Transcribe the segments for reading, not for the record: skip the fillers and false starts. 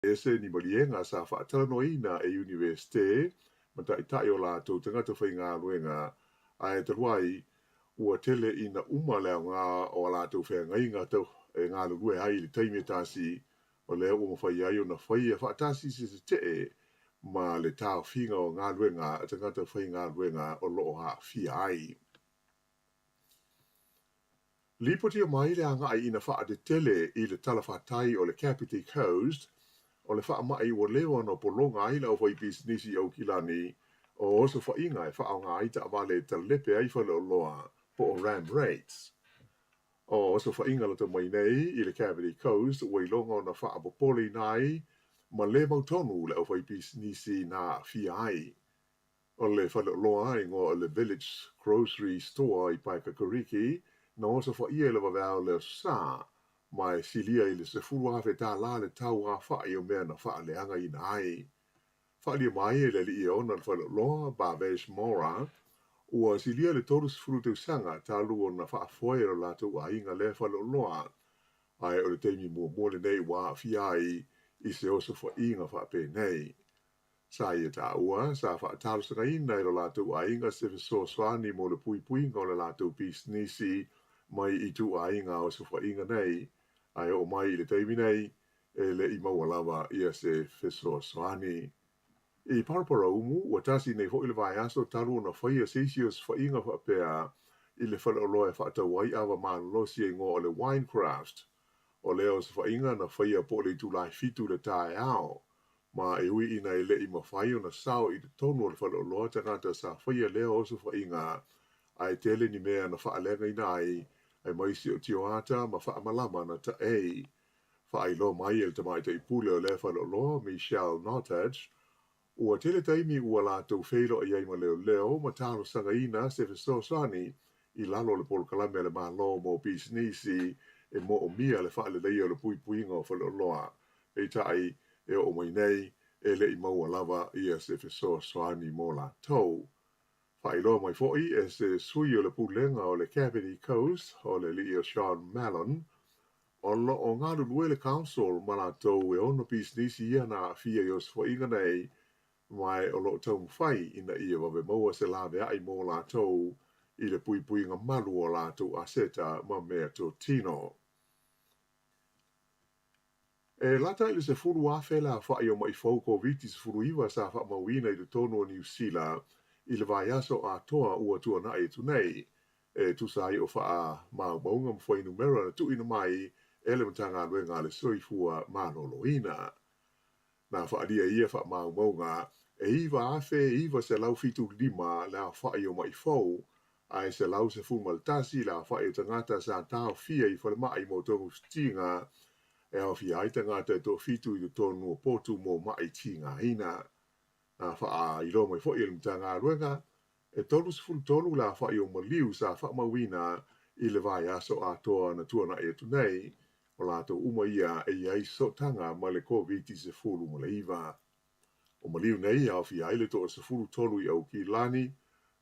ese ni molienga sa whaatanoina e universite, ma tai o lātou tangata whainga luenga, ai te ruai, ua tele ina leo ngā o lātou whea ngai ngā tau, e ngā lue hai le taime tāsi, o leo ua mawhai ai o na whai e whaatasi se te ma le tāo whinga o ngā luenga, a tangata whainga luenga o loo ha whia ai. Lipoti o mai le anga ai ina wha de tele i le Talofa tai o le Capiti Coast, o le wha mai o leo no polonga ai lau whai bisnisi au kilani, o oso wha inga e wha au ngā ita awale ta lepe ai wha leo loa po o ram rates. O oso wha inga lata mai nei i le Capiti Coast, ua ilonga o na wha apopoli nai, ma le mautonu le au whai bisnisi na fia ai. O le wha leo loa ai ngō le Village Grocery Store i Paikakariki, na oso wha ia lewa vau leo sa, mai silia i le se furu awhe tā la le tau a wha i o mea na wha le anga i nai. Wha lia mai e le li i ona le wha leo loa, Babesh Mora, ua silia le toru se furu tau sanga tā luo na wha foe ro lātou a inga le wha leo loa, ai o le teimi mua le nei wā fiai i se oso wha inga wha pe nei. Sa ia tā ua, sa wha tālu sanga ina i ro lātou a inga se so swani mo le pui pui ngā le lātou bisnisi mai i tu a inga o se wha inga nei, ai o mai i le teimi nei, e le i maua lava ia se so swani. I parapara umu, ua tasi nei ho i le vai aso taru na whaia seisios wha inga wha pea i le whala o loe wha tau ai awa mālosi e ngō o le Winecraft, o leo se wha inga na whaia po le tu lai fitu le tae ao, ma e ui ina i le i mawhai o na sao i te tonu o le whala o loa tangata sa whaia leo o se wha inga, ai tele ni mea na wha alenga ina ai maisi o tio ata ma wha amalama na ta ei. Wha ai lo mai el tamai te ipule o le whala o loa, Michelle Nottage, ua tele taimi ua lātou wheilo i eima leo leo, ma tālo sanga ina se so sani i lalo le polo kalame le malo mo bisnisi e mo o mia le wha le leia le pui puinga o whala o loa. E tai e o mai nei e le i maua lava ia se so sani mo la tau. Whaelo mai foi e se sui o le pulenga o le Capiti Coast o le li o Sean Mallon, o lo o ngā lue le council ma la tau e ono bisnisi ia na fia i o swa inga nei, mai o lo tau mwhai ina ia wawe maua se lawe ai mō la tau i le pui pui ngā malu o la tau aseta ma mea tō tino. E lata ili se furu awhe la whai o mai fauko viti se furu iwa sa wha mawina i le tono o New Zealand, i le vai aso a toa ua tua na e tu nei, e tu sai o wha maunga mwhai numera na tu ina mai, ele mtanga lue ngā le soifua mālolo ina. Nā wha alia ia wha maunga, e iwa awhe iwa se lau fitu lima la whai o mai fau, ai se lau se fumaltasi la whai o tangata sa tau fia i whale mai mo tongu stinga, e au fia ai tangata e tō fitu i tonu o potu mo mai tinga ina. Nā wha i lo mai fo i mtanga ruenga, e tolu se fulu tolu la wha i o maliu sa wha mawina i le vai aso a toa na tuana e tu nei, o lato uma ia e iai so tanga ma le COVID se fulu ma le iwa. O maliu nei au fia ai le to se fulu tolu i au ki lani,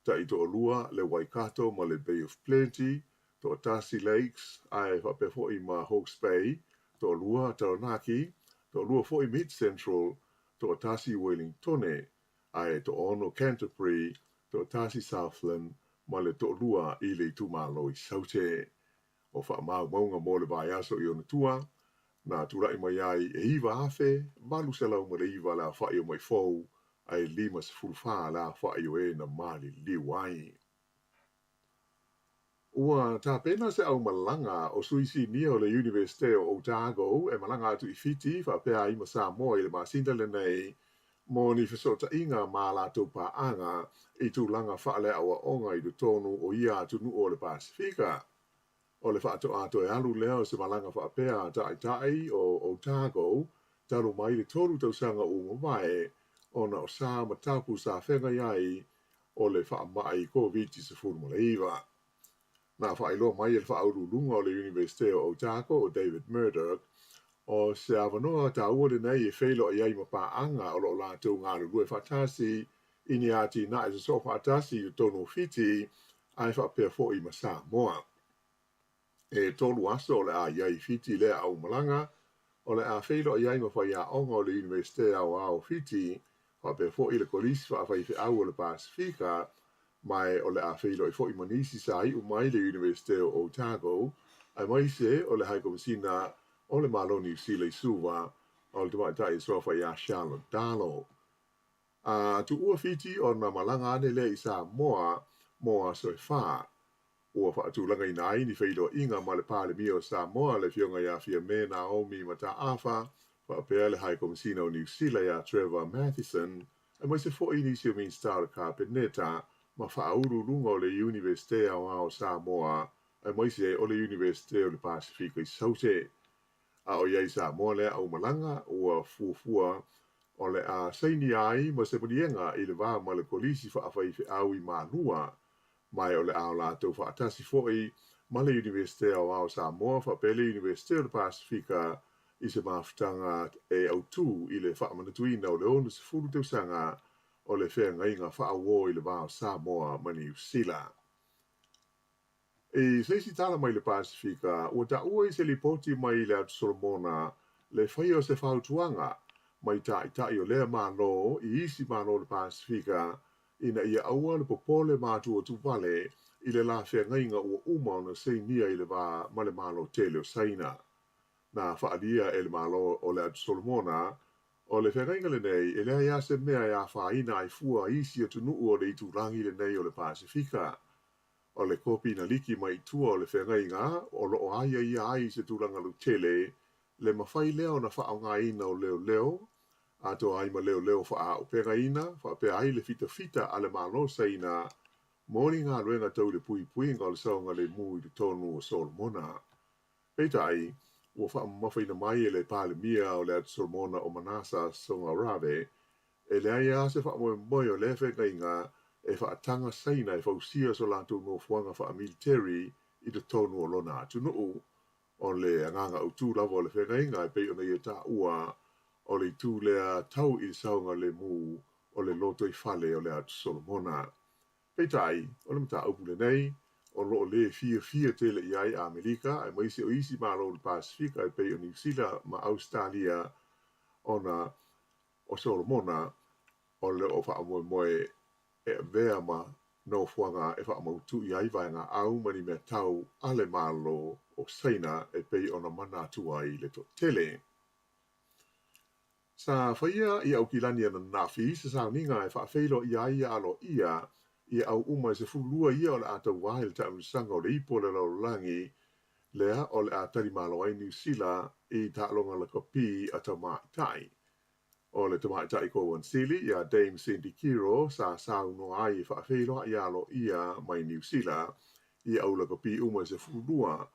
ta i to lua le Waikato ma le Bay of Plenty, to Tassie Lakes, ai wha pe fo i ma Hawke's Bay, to lua Taranaki, to lua fo i Mid Central, to Tassie Wellingtone, ai to ono Canterbury, to Tassie Southland, ma le to lua i le tumalo i saute. O wha maunga mo le vai aso i ona tua, nā turai mai ai e iwa awhe, malu se lau ma le iwa la whai o mai fau, ai lima se fulwha la whai o e na mali liwai. Ua tā pena se au malanga o suisi nia o le Universite o Otago e malanga atu i fiti wha pēa ima Samoa i le masinda le nei mo ni whesota inga mā lātou pā anga i tū langa whaale awa onga i le tonu o ia atu nu o le Pasifika. O le whaato ato e alu leo se malanga whaapea tai o Otago taru mai le toru tau sanga o ngawai o na o sā matapu sa whenga iai o le whaamai COVID se furu le iwa. Nā whaelo mai e whaaurulunga o le Universite o Otago o David Murdoch, o se awanoa ta ua le nei e whaelo i aima pāanga o lo lātou ngā lue whatasi, ini ati na e so whatasi i tono fiti, ai whapea fo i ma Samoa. E tolu aso le a iai fiti le au malanga, o le a feilo iai ma fai a onga o le Universite au Fiji, o pe fo i le kolisi fa fai fe au o le Pasifika, mai o le a feilo i fo i manisi sa i umai le Universite o Otago, ai mai se o le hai komisina o le malo New Zealand suwa, o le tamai tai so fai a Charlotte Dalo. Tu ua Fiji o na malanga ane le i Samoa, moa soe faa. Ua whaatulanga i nai ni whailo inga ma le pāle mi o Samoa le fionga ia fia me Naomi ma ta awha, whaapea le hai komisina o New Zealand ia Trevor Matheson, e mai se fo i ni si o min star ka peneta, ma whauru lunga o le Universite o Samoa, e mai se o le Universite o le Pasifika i Saute. A o iai Samoa le au malanga ua fuafua o le a saini ai ma se murienga i le wā ma le kolisi whaafai au i mānua, mai o le ao lātou whaatasi fo'i ma le Universite o Samoa whapele Universite o le Pasifika i se mawhitanga e au tū i le whaamanatuina o le onu se furu teusanga o le whengainga whaawo i le wā o Samoa ma New Zealand. E seisi tala mai le Pasifika, ua ta ua i se lipoti mai le atu Solomona le whai o se whautuanga mai tai o lea mālo i isi mālo le Pasifika ina ia aua le popole mātua tupale i le la whengainga ua uma o na seinia i le wā ma le mālo tele o saina. Na whaalia e le mālo o le atu Solomona, o le whengainga le nei e lea ia se mea ia whaina ai fua isi atu nuu o le iturangi le nei o le Pasifika. O le kopi na liki mai tua o le whengainga, o loo aia ia ai se tūranga lu tele, le mawhai leo na whaonga ina o leo leo, ato ai ma leo leo wha o pega ina, wha pe ai le fita fita a le malo saina, mōni ngā ruenga tau le pui pui ngā le saunga le mui le tonu o Solomona. Peita ai, ua wha mawhaina mai e le pāle mia o le atu Solomona o Manasa Songa Rave, e le aia se wha moi o le whengainga, e whaatanga saina e whausia so lātou no fuanga wha military i te tonu o lona atu nuu, o le anganga o tū lava o le whengainga e pei o nei e tā ua, o le tū lea tau i saunga le mū o le loto i whale o le atu Solomona. Pei tai, o le mata upu le nei, o lo le fia tele i ai a Amerika, e maisi o isi mālo le Pasifika e pei o New Zealand ma Australia ona o Solomona, o le o wha moe e vea ma no fuanga e wha mautu i ai vaenga au mani mea tau ale mālo o saina e pei ona mana atua i le to tele. Sa whaia i au kilani ana nafi, sa sauninga e wha whailo i ai alo ia, i au uma se fulua ia o le ata wai le ta sanga o le ipo le laulangi, lea o le atari mālo ai New Zealand i ta longa la kopi a ta tai. O le tamaitai ko wansili ia Dame Cindy Kiro sa sauno ai whaafeilo i alo ia mai New Zealand i au la kopi uma se fulua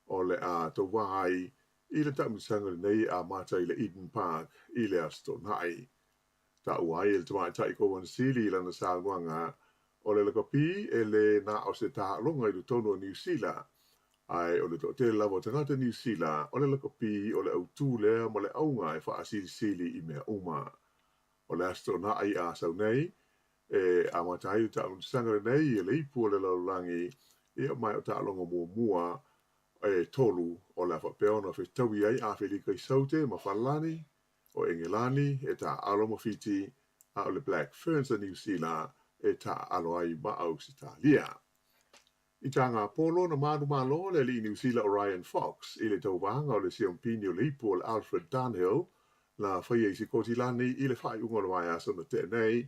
o le a tawai i le tamisanga nei a matai le Eden Park i le Astonai. Ta uai le tamaitai ko wansili i lana sauanga o le kopi e le na o se ta longa i le tono New Zealand. Ai o le to te lavo tangata New Zealand, o le kopi o le autu lea ma le aunga e wha sili i mea uma. O le asto na ai a sau nei, e a matai ta sangare nei e le ipu o le laulangi, e o mai o ta alonga mua e tolu o le awha peona fe tawi ai a Felika i saute ma whalani, o Engelani e ta alo ma fiti, a o le Black Ferns a New Zealand e ta alo ai ma Australia. I tanga polo na manu malo le li New Zealand Orion Fox i le taubanga o le siompini o le ipu o le Alfred Dunhill la whaia i si kotilani i le whai unga mai asa na tenei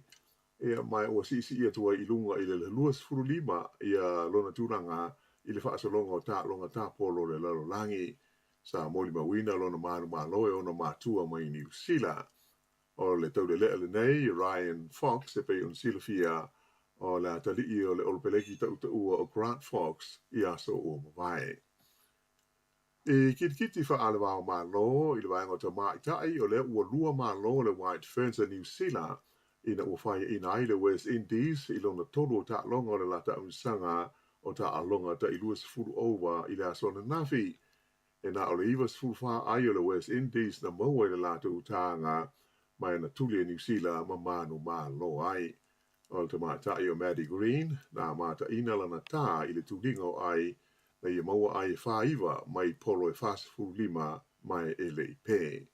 e mai ua si ia tua i lunga i le luas furu lima i a lona tūranga i le whaasalonga o tā longa tā polo le lalolangi sa moli mawina lona manu malo e ona mātua mai New Zealand. O le tau le le nei Ryan Fox e pei un silafia o la tali i o le olpeleki tau ua o Grant Fox i aso o mawai. E kiti wha ale wao malo i le waenga o ta maitai o le ua lua malo le White Ferns a New Zealand ina ua whaia ina ai le West Indies i lona tolu o ta longa o le lata unsanga o ta alonga ta i luas furu over i le aso na nafi. E na o le iwas furu wha ai o le West Indies na maua i le lata utanga mai na tuli a New Zealand ma manu malo ai. O te mātai o Maddie Green, nā māta ina lana tā i le tūringa o ai na ia maua ai e whaiva mai polo e whasafuru lima mai e le ipe.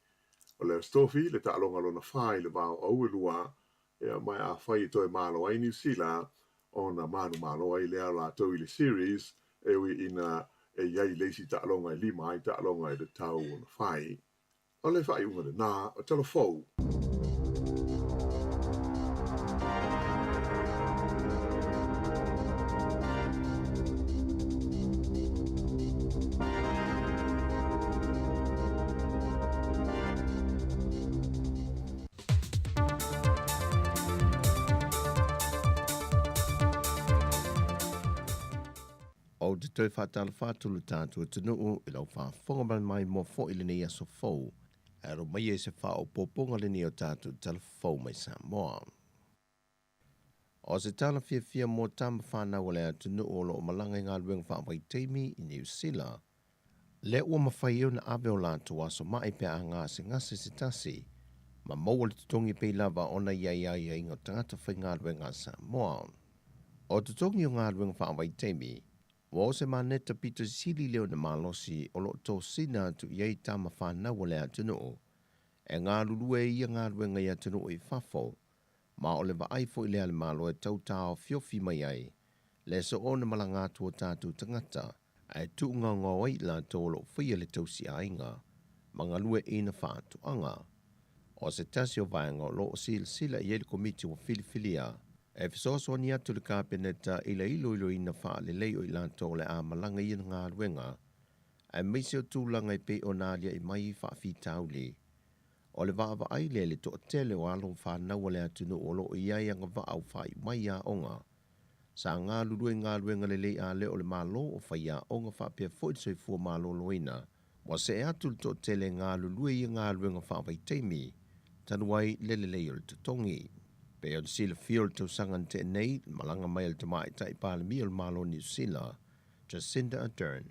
O le stofi le ta'alonga lona whai le vau au e lua, ea mai a whai toi malo ai New Zealand, o na manu malo ai lea la tau i le series, ewi ina e iai leisi ta'alonga i lima ai ta'alonga i le tau o na whai. O le whai unga le nā, o Talofou. O te tau whātala whātulu tātua tunuu i lau whāwhonga mai mo fo i lini aso fau. Aro mai e se wha o poponga lini o tātua tala fau mai Samoa. O se tala fia mo tama whānau o lea tunuu o loo malanga ngā luenga whāwai teimi i New Zealand. Le ua mawhai eo na awe o lātua aso mai pe a ngā se ngase se tasi. Ma maua le tutongi pei lava ona iai ingo tangata whai ngā luenga Samoa. O tutongi o ngā luenga whāwai teimi, wa se maneta pito sili leo na malosi o lo to sina tu iei tama whanau o lea tunuu. E ngā lulue ia ngā ruenga ia tunuu i whafo, ma o le wa aifo i lea le malo e tautao fiofi mai ai, le so o na malanga tua tātu tangata, ai tu ngā ngawai la tōlo whia le tausi ainga, ma ngā lue ina whātu anga. O se tasi o vaenga o lo sila i ele komiti o filifilia, e fisoso ni atu le kāpeneta ila ilo ina wha le leo i lanto le a malanga i ngā ruenga, ai meise o tūlanga i pe o nālia i mai wha fi tauli. O le vaa ai le to tele o along whanau le atunu o lo i ai anga vaa au whai mai a onga. Sa ngā luenga le a leo le malo o whai a onga wha pia fwoi soi fua malo loina, wa se atu to tele ngā luenga wha vai teimi, tanuai le o le tutongi. Pe o sila fiol tau sangan te nei, malanga mai te mai tai pāle mi o malo New Zealand, Jacinda Ardern.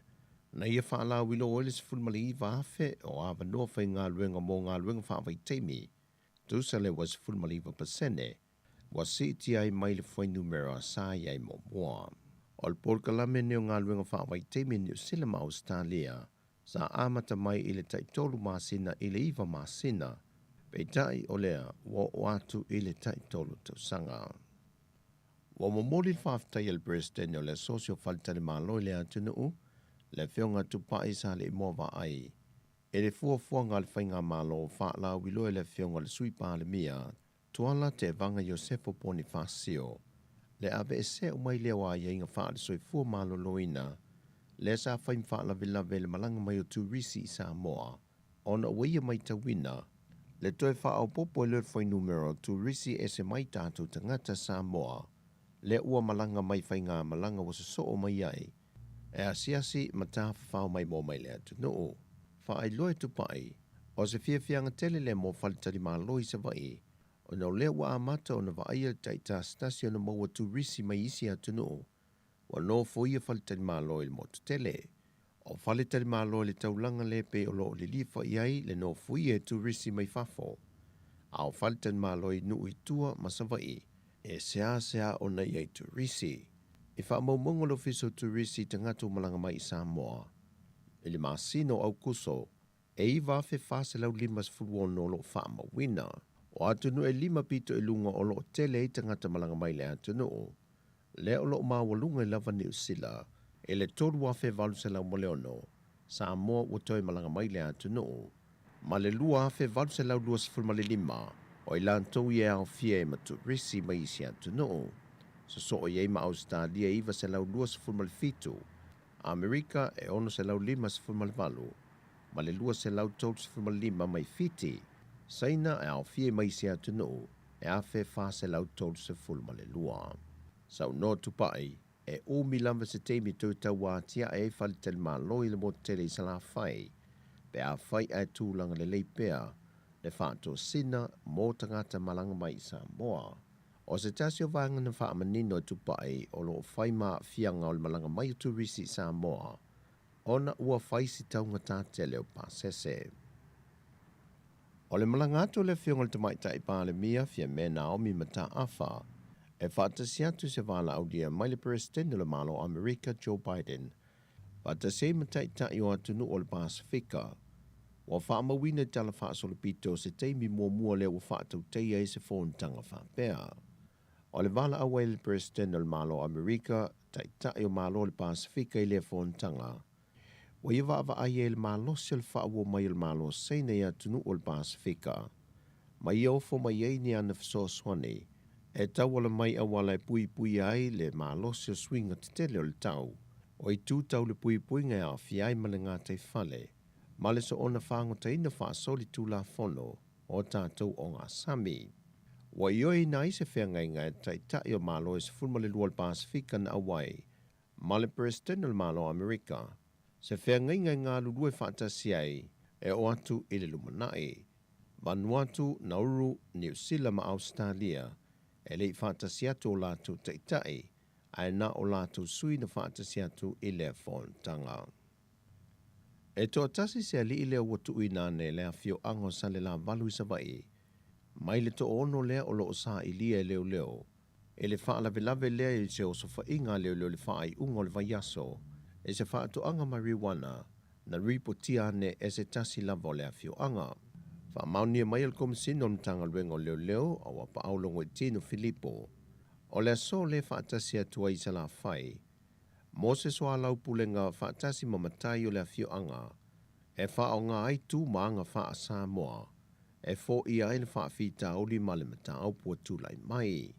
Na ia whaala wilo o elis fulmali i wāwhe o awa noa whai ngā luenga mō ngā luenga whawai teimi. Tūsale was fulmali wa pasene, wa siti ai mai le whai numero a sāi ai mō mua. O le pōr kalame neo ngā luenga whawai teimi New Zealand ma Australia, sa amata mai i le taitolu māsina i le iwa māsina, peitai o lea wa o atu i le taitolu tau sanga. Wa momoli le whawhtai el president o le sosio faltale māloi le atunu le whionga tupai sa le imoa ai. E le fuafua ngā le whainga mālo whaala wilo e le whionga le sui pāle mia, tuala te vanga Josefo Bonifacio. Le ave e se umai lea wa ia inga whaale soi fua mālo loina, le sa whaim whaala vila vele malanga mai o turisi i Samoa. Ona uia mai tawina, le toi whaau popo e le whai numero turisi e se mai tātou tangata Samoa. Le ua malanga mai whainga malanga wasa soo mai ai, e asiasi ma tāwhawhau mai mō mai lea tunuu. Whaai loe tupai, o se whiawhianga tele le mō whalitari mā loi sa vai, o nau lea wa amata o na vaia taita stasio na maua turisi mai isi a tunuu, wa no foia whalitari mā loi le motu tele. O whalitari mā loi le taulanga le pe o lo le lifa iai le no foia turisi mai fafo. A o whalitari mā loi nui tua ma sa vai, e sea o na iai turisi. I wha maumongo lo fiso turisi tangatu malanga mai i Samoa. I le masino au kuso, e i wafe fase lau limas fuluono lo wha mawina. O atunu e lima pito e lunga o lo tele i tangata malanga mai le atunu. Le o lo mawalunga i lava New Zealand, e le toru wafe valu se lau moleono, Samoa utoi malanga mai le atunu. Ma le lua afe valu se lau luas fulmale lima, o i lantou i au fie ma turisi mai isi atunu. So o iei ma Australia iwa se lau 2.5, Amerika e ono se lau 5.4, ma le 2 se lau 3.5 mai fiti, saina e au fie mai se atunu, e afe fa se lau 3.2. Sau no tupai, e o milamba se teimi tau wātia e whalitel mā loi le motele i sala whai, pe a whai e tūlanga le leipea, le whātua sina mō tangata malanga mai i Samoa. O se tasio vanga na wha manino tupai o lo whaima fianga o le malanga mai tu risi Samoa, ona ua whaisi taunga tātele o pāsese. O le malanga atu le whionga le tamaita i pāle mia fia mena o mi mata awha, e whaatasi atu se wala audia mai le president o le malo Amerika Joe Biden, whaatasi mata i tai o atunu o le Pasifika, Wa wha mawina tala wha solopito se teimi mua le wa wha tau teia e se whōntanga wha pēa. O le vala awa le President o le malo Amerika, tai o malo le Pasifika i le whōntanga. Wa i wa ai e le malo se le wha ua mai le malo seina ia tunu o le Pasifika. Mai ofo mai ei ni ana whasoswane, e tau wala mai awala e pui ai le malo se swinga te tele o le tau. O i tū tau le pui ngai a fiai ma le ngā tei whale. Ma le so ona whango ina wha soli tū la whono o tātou o ngā sami. Wa ioi na i se whea ngai tai o malo e se fulma le lua le Pasifika na awai. Ma le President o le malo Amerika. Se whea ngai ngā lulue whaatasi ai e o atu i le lumanai. Vanuatu, Nauru, New Zealand ma Australia. E le whaatasi atu o lātou tai ai na o lātou sui na whaatasi atu i le whōntanga. E toa tasi se ali i lea watu i nāne lea fio ango sa le la valu i savai. Mai le to ono lea o loo sa i lia leo. E le wha lave lea i se o sofa inga leo le wha ai ungo le vaiaso. E se wha to anga marijuana na ripotia ne e se tasi lava o lea fio anga. Wha maunia mai al komisino mtanga luengo leo a wapa aulongo i tino Filipo. O lea so le wha tasi atua i sa la whai. Mo se soa lau pulenga whaatasi mamatai o lea fio anga. E wha o ngā ai tū maanga wha a Samoa. E fo i aile wha whita oli ma le mata au pua tūlai mai.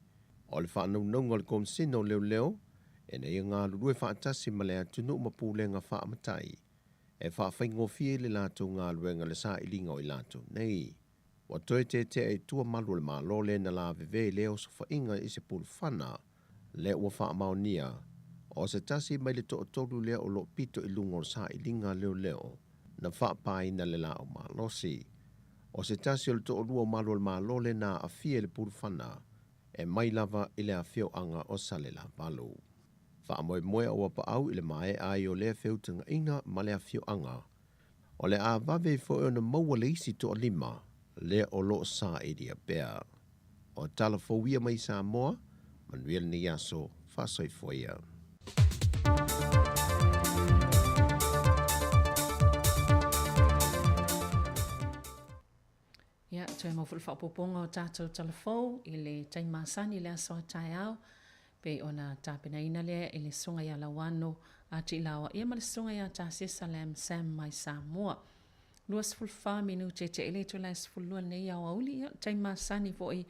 O le wha naunga le komisino leo. E nei ngā lurue whaatasi ma lea tunu ma pulenga wha amatai. E wha whaingo fie le lātou ngā luenga le sa ilinga o i lātou nei. Wa toe te e tua malu le malo le na la veve leo so wha inga i se pulu whana. Le ua wha maonia. O se tasi mai le to'otolu lea o lo pito i lungo sa i linga leo, na whaapai na le la o malosi. O se tasi o le to'olua malo le malo le na a fie le puru whana, e mai lava i le a fio anga o sale la valu. Whaamoe o wapa au i le mae ai o lea whiutanga ina ma le a fio anga. O le a vave fo e na maua le isi to'a lima, le o lo sa i dia bea. O Talofa wia mai Samoa, Manuel ni aso, whasoi foia. Ia, toi mau fulu whapoponga o tātou Talofou i le taimasani le aso tai au. Pe ona tāpena ina lea i le sunga ia lawano a ti lawa. Ia ma le sunga ia tā Salem Sam mai Samoa. Luas fulfa minu te ele to la sfulua nei au auli ia taimasani fo i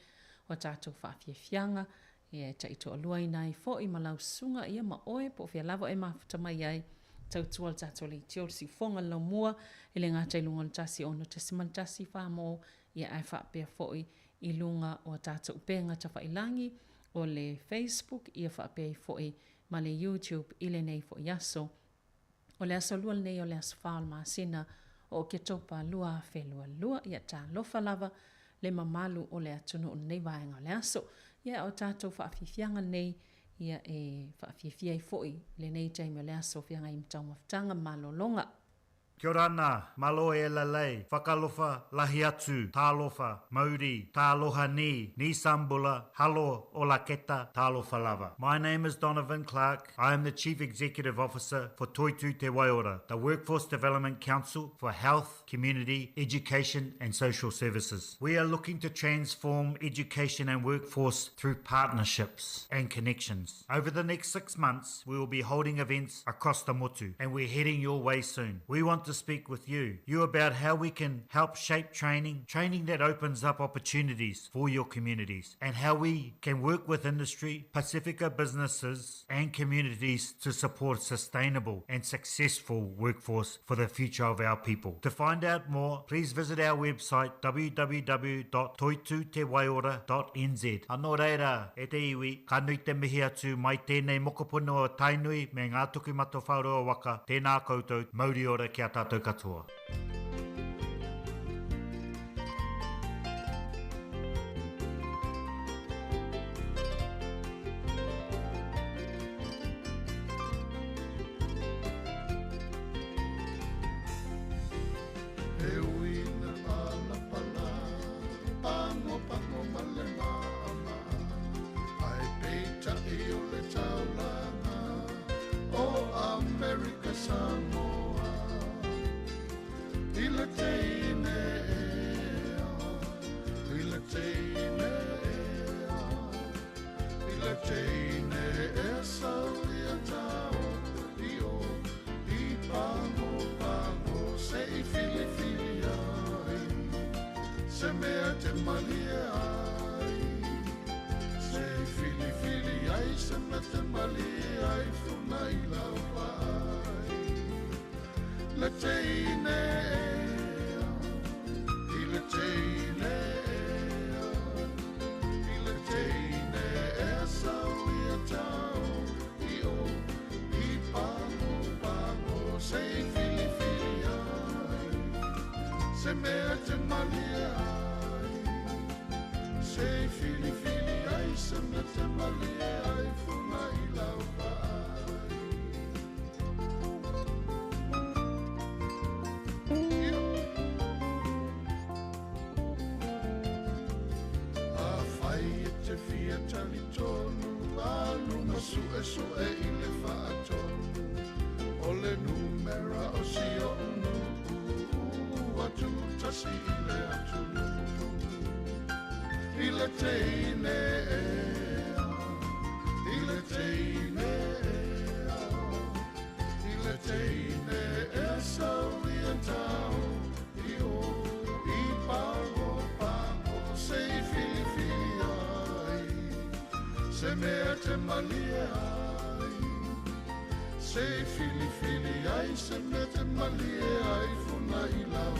o tātou whawhiawhianga. Ia ta ito alua i nai fo i malau sunga ia ma oe po fia lava e mafuta mai ai. Tau tual tātou li tio si fonga lau mua i le ngātai lunga le tasi ono te siman tasi whamo ia ai whapea fo i lunga o tātou penga ta whailangi o le Facebook ia whapea fo i ma le YouTube i le nei fo i aso. O le aso lua nei o le aso whaal maasina o ke topa lua whelua ia Talofa lava le mamalu o le atunu o nei vaenga o le aso. Ia o tātou whaafifianga nei ia e whaafifiai foi le nei taimi o le aso whianga i mtau maftanga malolonga. Kia ora ana, malo e lalei, whakalofa, lahi atu, Talofa, Mauri, Taloha ni Sambula, halo o la keta, Talofa lava. My name is Donovan Clark. I am the Chief Executive Officer for Toitu Te Waiora, the Workforce Development Council for Health, Community, Education and Social Services. We are looking to transform education and workforce through partnerships and connections. Over the next 6 months, we will be holding events across the motu and we're heading your way soon. We want to speak with you about how we can help shape training that opens up opportunities for your communities, and how we can work with industry, Pacifica businesses and communities to support sustainable and successful workforce for the future of our people. To find out more, please visit our website www.toitutewaiora.nz. Anō reira, e te iwi, ka nui te mihi atu mai tēnei mokopono o tainui me ngā tuku mato whaurua waka, tēnā koutou, Mauri ora kia tātou katoa. teine e sau ia tau I o I pango pango se I fili fili ai se mea te malia ai se I fili fili ai se mea te malia ai funa I lau ai le teine I le teine Se mea te malia ai Se fili fili ai Se mea te malia ai Funa I lau A fai e te fia tali tonu A luma su e I le whaatonu O le numera o si o unu atu tasi I le atu I le teine I le teine I le teine e sau I a tau I o I pango pango se I fili fili ai se mea te malia ai se fili fili ai se mea te malia ai funa I lau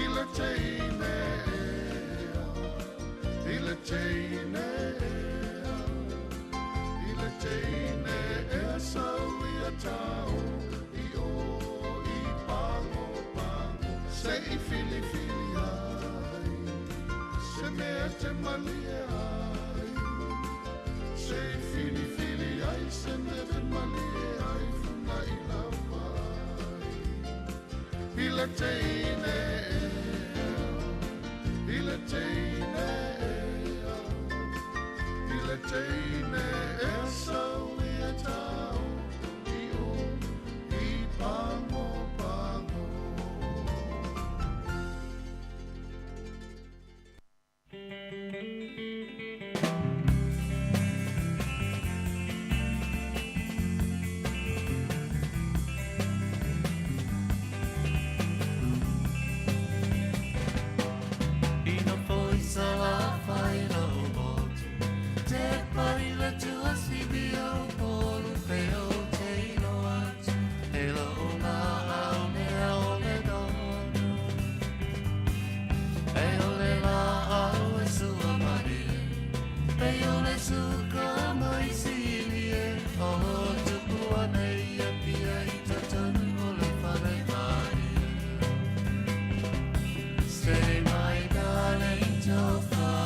I le teine I le teine I le teine e sau I a tau I o I pango pango se I fili fili ai se mea te malia ai se fili fili ai se mea te malia ai funa I lau I le teine I le teine I le teine e sau I a tau I o I pango pango Stay my darling, Talofa.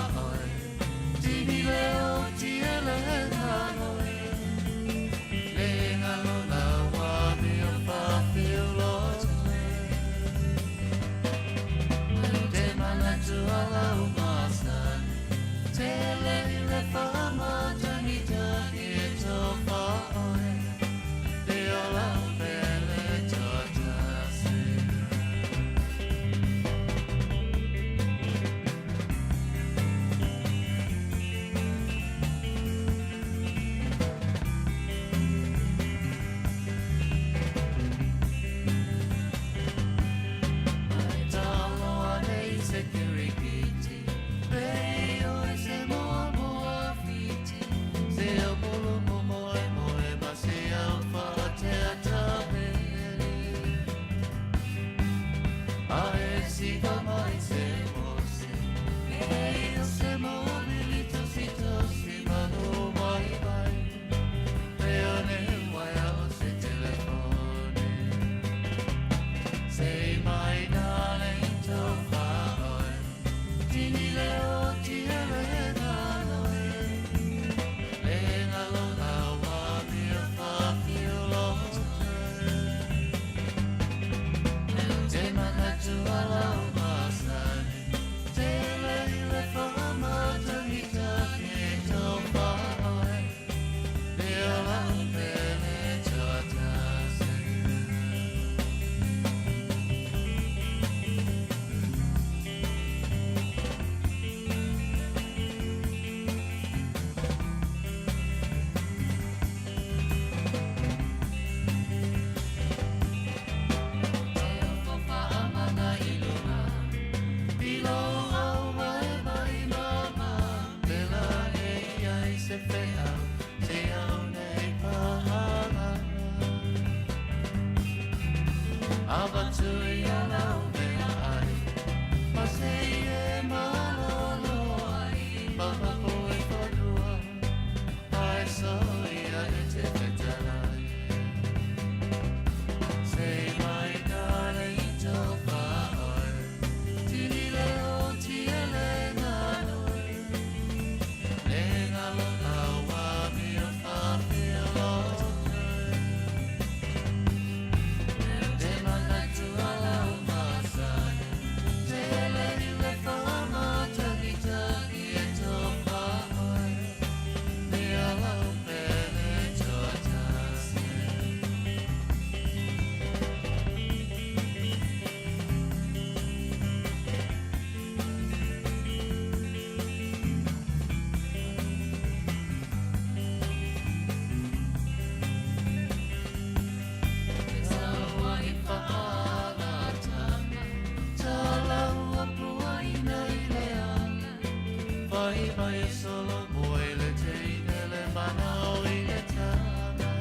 vai solo voi le teine le mano le tana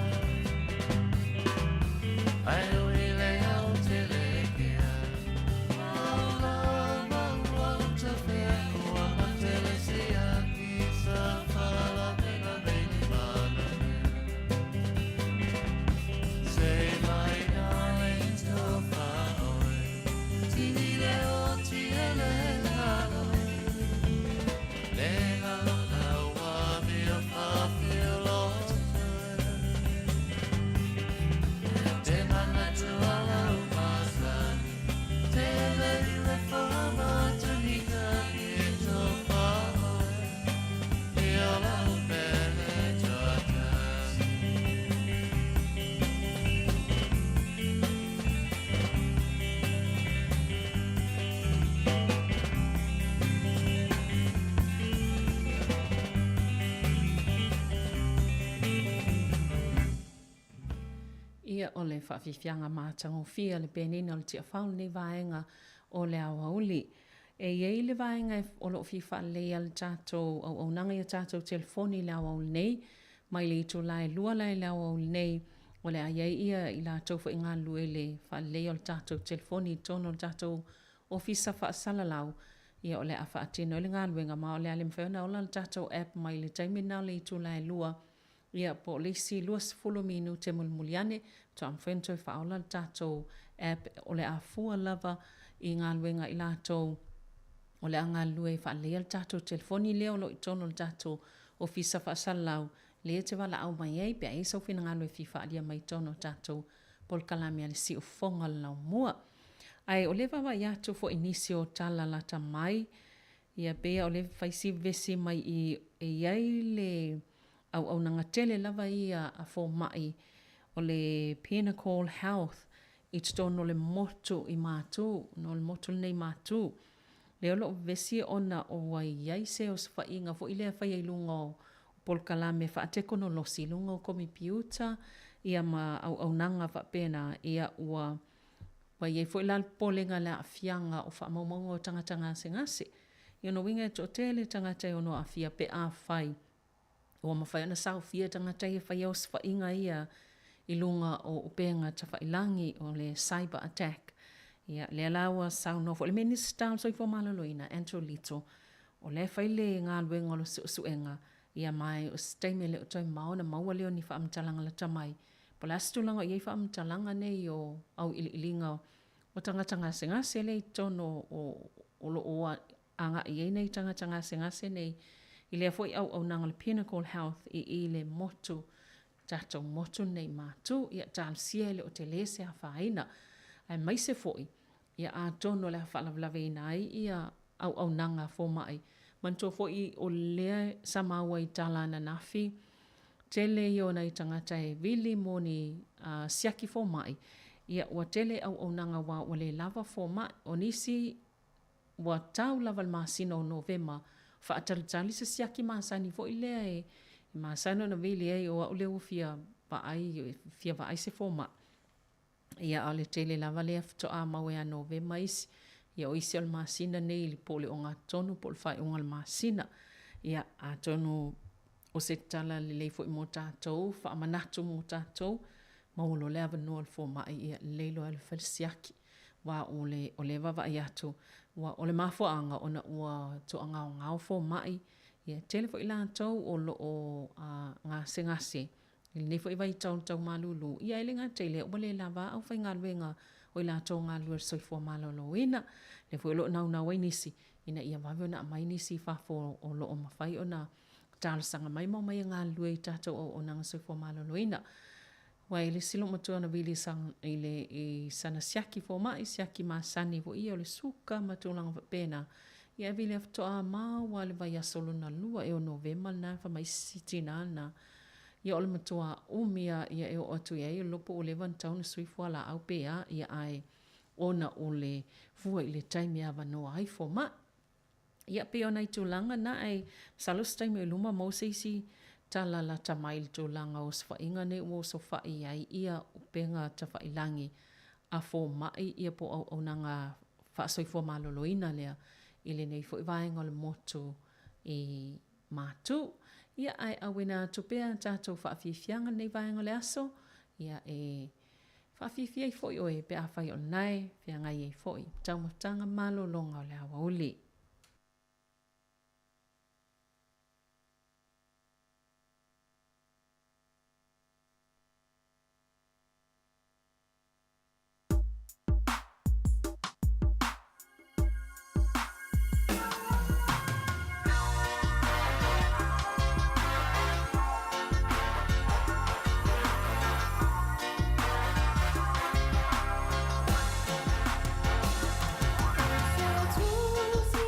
ai ui le aute le kia maula maula te feko ama te le sia ki sa fala mena meni mana say my darling so far away tini le o ti ele halo Ia o le whawhiwhianga mātango whia le penina o le tia whau nei vaenga o le awauli. E iei le vaenga o lo whiwha lea le tātou au nanga i tātou telefoni le awauli nei, mai le ito lai lua lai le awauli nei, o le aiei ia i la tau wha inga lue le wha lea o le tātou telefoni tono le tātou ofisa wha salalau, ia o le a wha atino le ngā luenga ma o le alim whiona o le tātou app mai le taimina le ito lai lua, ia po le si luas fulu minu te mulmuliane, to am whento i whaola le tātou app o le a fua lava i ngā luenga i lātou o le anga lue wha lea le tātou telefoni leo lo i tono le tātou ofisa wha salau lea te wala au mai ei pia e sau whina ngā lue whiwha alia mai tono tātou pol kalami ale si ufonga lau mua. Ai o le wawa i atu fo inisi o tala lata mai, ia bea o le whaisi vesi mai i iei le au nanga tele lava ia a fo mai o le Pinnacle Health i tono le motu i mātu, no le motu nei mātu. Le olo vesi ona o wai iai se o sfa inga fo ilea whai lunga o pol kalame wha ateko no losi lunga o komi piuta ia ma au nanga wha pena ia ua wai iei fo ilal polenga la afianga o wha maumongo o tangatanga se ngase. Ia no winga to tele tangata o no afia pe a whai. O mawhai ana sau fia tangata ia whai au sfa inga ia i lunga o upenga ta whailangi o le cyber attack. Ia le alawa sau no fo le minister so i fo malaloina Andrew Lito o le whaile ngā luenga lo suenga ia mai o steime le o toi maona maua leo ni wha amtalanga la tamai. Po la stulanga iei wha amtalanga nei o au ilinga o tangatanga se ngase le tono o lo oa anga iei nei tangatanga se ngase nei i lea fo i au nanga le Pinnacle Health i le motu tatou motu nei mātu ia tal siele o te lese a whaina. Ai mai se foi ia a tono le whalavlave ai ia au nanga fo mai. Manto foi o lea Samoa i talana nafi, tele i o nei tangata e vili moni siaki fo mai. Ia ua tele au nanga wa o le lava fo mai. O nisi ua tau lava le masino o Novema, whaatalitali se siaki masani fo i lea e masano na vili e o au leo fia vaai se fo mai. Ia ale tele lava lea fito a mawe a Novema isi. Ia o isi al masina nei li pole o ngā tonu pole whai o ngā masina. Ia a tonu o se tala li leifo i mō tātou, wha manatu mō tātou, maulo lea vanua al fō mai ia leilo al whalisiaki. Wa o le wawa i atu, wa o le mafo anga ona ua to anga o ngāo fō mai. Ia telefo i lātou o lo o ngā sengase. Ili nefo i vai tau malulu. Ia ele ngā teile o le lava au whai ngā luenga o i lātou ngā lua soifua malolo ina. Le fo i lo nau nau nisi. Ina ia wawe o na mai nisi whafo o lo o mawhai o na tālasanga mai mau mai ngā lua i tātou o nanga soifua malolo ina. Wai le silo matua na vili sang i sana siaki fo mai, siaki masani fo ia o le suka matulanga pena. Ia vili aftoa maa wale vai asolo na lua e o Novema na wha mai sitina na. Ia ole matua umia ia e o atu ia i lopo o levan tau na suifua la au pea ia ai ona o le fua i le taimi a wanoa ai fo ma. Ia pe ona i tūlanga na ai salos taimi o luma mauseisi tala la tamai le tūlanga o sfa inga ne o so fai ai ia upenga ta fai langi a fo mai ia po au nanga fa soifua maloloina lea ili nei fo i vaenga le motu i mātu. Ia ai awena tupea tātou whaafifianga nei vaenga le aso. Ia e whaafifiai foi o e pe a whai o nai, whia ngai e foi. Taumatanga malo longa o le awa uli. Feel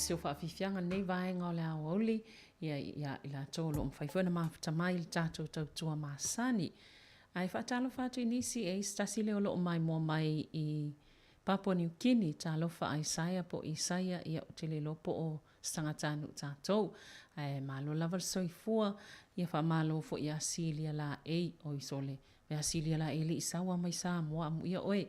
nisi o whaafifianga nei vaenga o le aoli, ia i la tōlo mwhaifuana mawhatamai le tātou tautua māsani. Ai whaatalofa atu i nisi e stasi leo lo mai mua mai i Papua New Guinea, talofa a Isaia po Isaia ia o te le lopo o stangatanu tātou. Ai malo lava le soifua, ia wha malo fo i asilia la e o isole. Me asilia la e li isawa mai Samoa mu ia oe.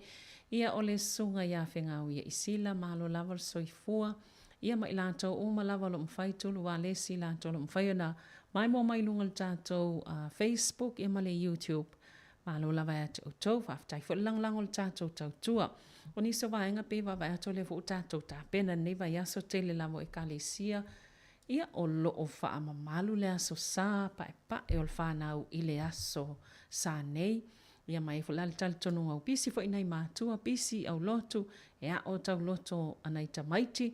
Ia o le sunga ia whengau ia isila malo lava le soifua. Ia mai lātou uma lava lo mwhai tulu wa lesi lātou lo mwhai ana. Mai mo mai lunga le tātou Facebook ia ma le YouTube. Malo lava atu o tau, whaftai fo lang o le tātou tautua. O niso vaenga pe wa vai ato le fo tātou tāpena nei vai aso tele lavo e kalesia. Ia o lo o wha mamalu le aso sā, pa e o le whanau i le aso sā nei. Ia mai fo lali tali tonu au pisi fo inai mātua, pisi au lotu, e a o tau loto anai tamaiti.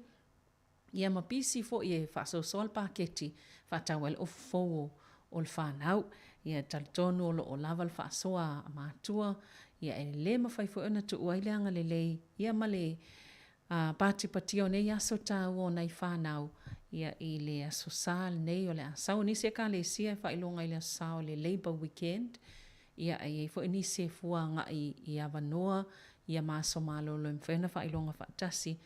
Ia ma pisi fo i e whaso sol paketi, whatau el o fo o le whanau. Ia tali tonu o lo o lava le whasoa mātua. Ia e le mawhai fo ina tu uaileanga le lei. Ia ma le pati pati o nei aso tau o nei whanau. Ia i le aso sā nei o le asau. Nisi e ka le sia e whailonga i le asau le Labour Weekend. Ia e fo ini se fua nga i avanoa. Ia maso malo lo mwhena whailonga whaatasi.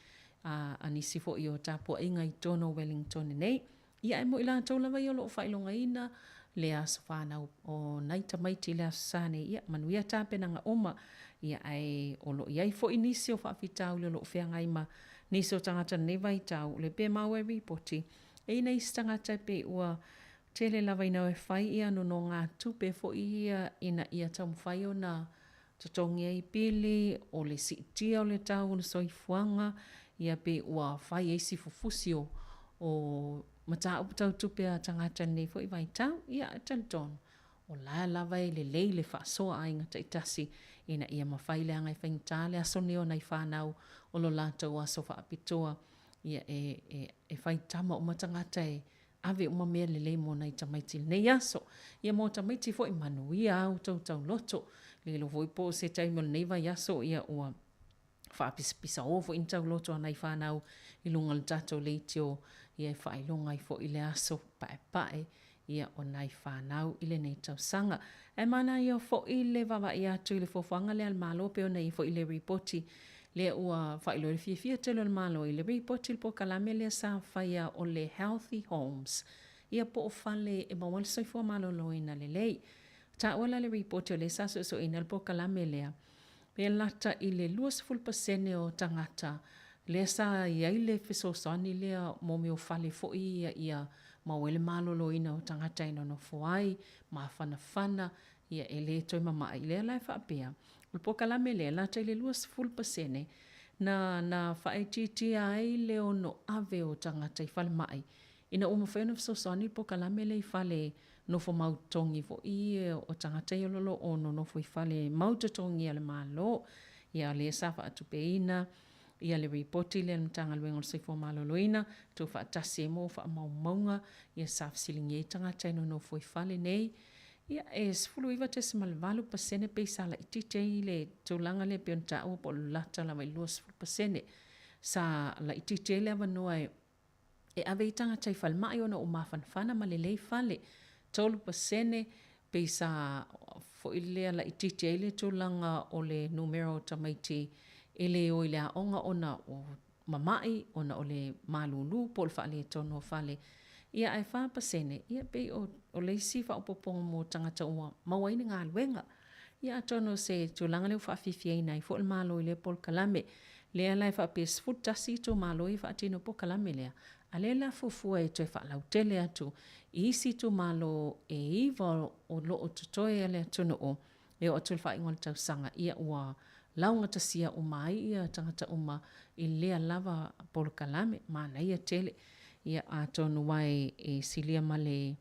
Anisi fo i o tapua inga i tono Wellington nei. Ia e mo ila taulawa i o lo whailonga ina. Le aso whanau o naita maiti le aso sāne. Ia manuia tāpena nga oma. Ia ai o lo iai fo inisi o whaafitau le o lo whianga ima. Nisi o tangata newa i tau. Le pe mau e ripoti. E ina isi tangata pe ua tele lava ina e whai ia no ngā tupe fo ia ina ia tau mwhai o na tatongia i pili o le sitia o le tau o le soifuanga. Ia pe ua whai eisi fufusio o mata upu tau tupe a tangata nei fo i vai tau. Ia talitonu. O la lava e le lei le whaasoa a inga taitasi ina ia mawhai le angai whaingtale aso neo nei whanau o lo lātou aso whaapitoa. Ia e whai tama o matangata e ave uma mea le lei mo nei tamaiti nei aso. Ia mo tamaiti fo i manuia au tau loto. Le lo voi po se taimo le neiva i aso ia ua whaapisa o fo in tau loto anai whanau i lunga le tatou leitio. Ia e whailonga i fo i le aso pae. Ia o nai whanau i le nei tau sanga. E mana ia fo i le wawa i atu i le fofanga le almalo pe o nei fo i le ripoti. Le ua whailo le fia telo le malo i le ripoti le po kalame le sa whaia o le Healthy Homes. Ia po o whale e mawal soifua malo loina le lei. Ta ola le ripoti o le sa so ina le po kalame lea. Pe lata i le 20% o tangata. Le sa iai le fisosani lea momi o whale fo ia mawele malo loina o tangata ina no fuai, ma whana, ia e le toi mama i lea lai whaapea. Ulpo kalame lea lata i le 20% na whaetiti ai leo no ave o tangata i whale mai. Ina umawhaina fisosani ulpo kalame le i whale nofo mautongi fo o tangata i ololo ono nofo i whale mautatongi ale malo. Ia le sa whaatupeina. Ia le ripoti le mtanga luenga o seifo maloloina, tu whaatasi e mo whaamaumaunga, ia safsilingi e tangata ino no foi whale nei. Ia e sfulu iwa te se malvalu pasene pe sa la itite i le tūlanga le pionta ua po lata la mai lua 10%. Sa la itite le avanoa e ave i tangata i whale mai ona o mawhanwhana ma le lei whale. 12% pe sa fo ilea la itite i le tūlanga o le numero tamaiti ele o ile onga ona o mamai ona o le malulu pol fale tono fale ia ai fa pasene ia pe o le sifa opopong mo tangata o mawaini nga luenga ia tono se tulanga le fa fifia nai fo le malo ile pol kalame le ala fa pes futasi to malo i fa tino po kalame le ale la fufu e te fa lautele atu isi to malo e iva o lo o totoe ale tono o e o tul fa ingol tau sanga ia wa launga tasia o mai ia tangata uma i lea lava polo kalame mana ia tele ia atonu wai e silia male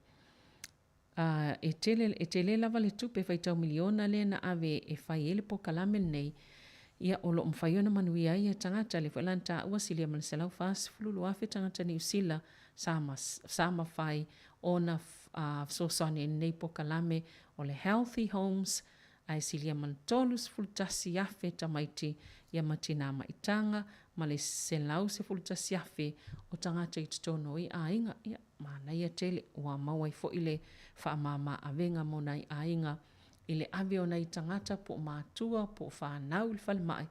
e tele lava le tupe faitau miliona le na ave e fai ele po kalame nei ia o lo mwhaiona manuia ia tangata le whalanta ua silia male selau fast fululu afe tangata ni usila sama fai ona sosane nei po kalame o le Healthy Homes ai silia manatolu se fulutasi afe tamaiti ia matina maitanga ma le selau se fulutasi afe o tangata i totono i ainga ia mana ia tele ua maua i fo'i le whaamama avenga mo nei ainga i le ave o nei tangata po mātua po whanau i le whale mai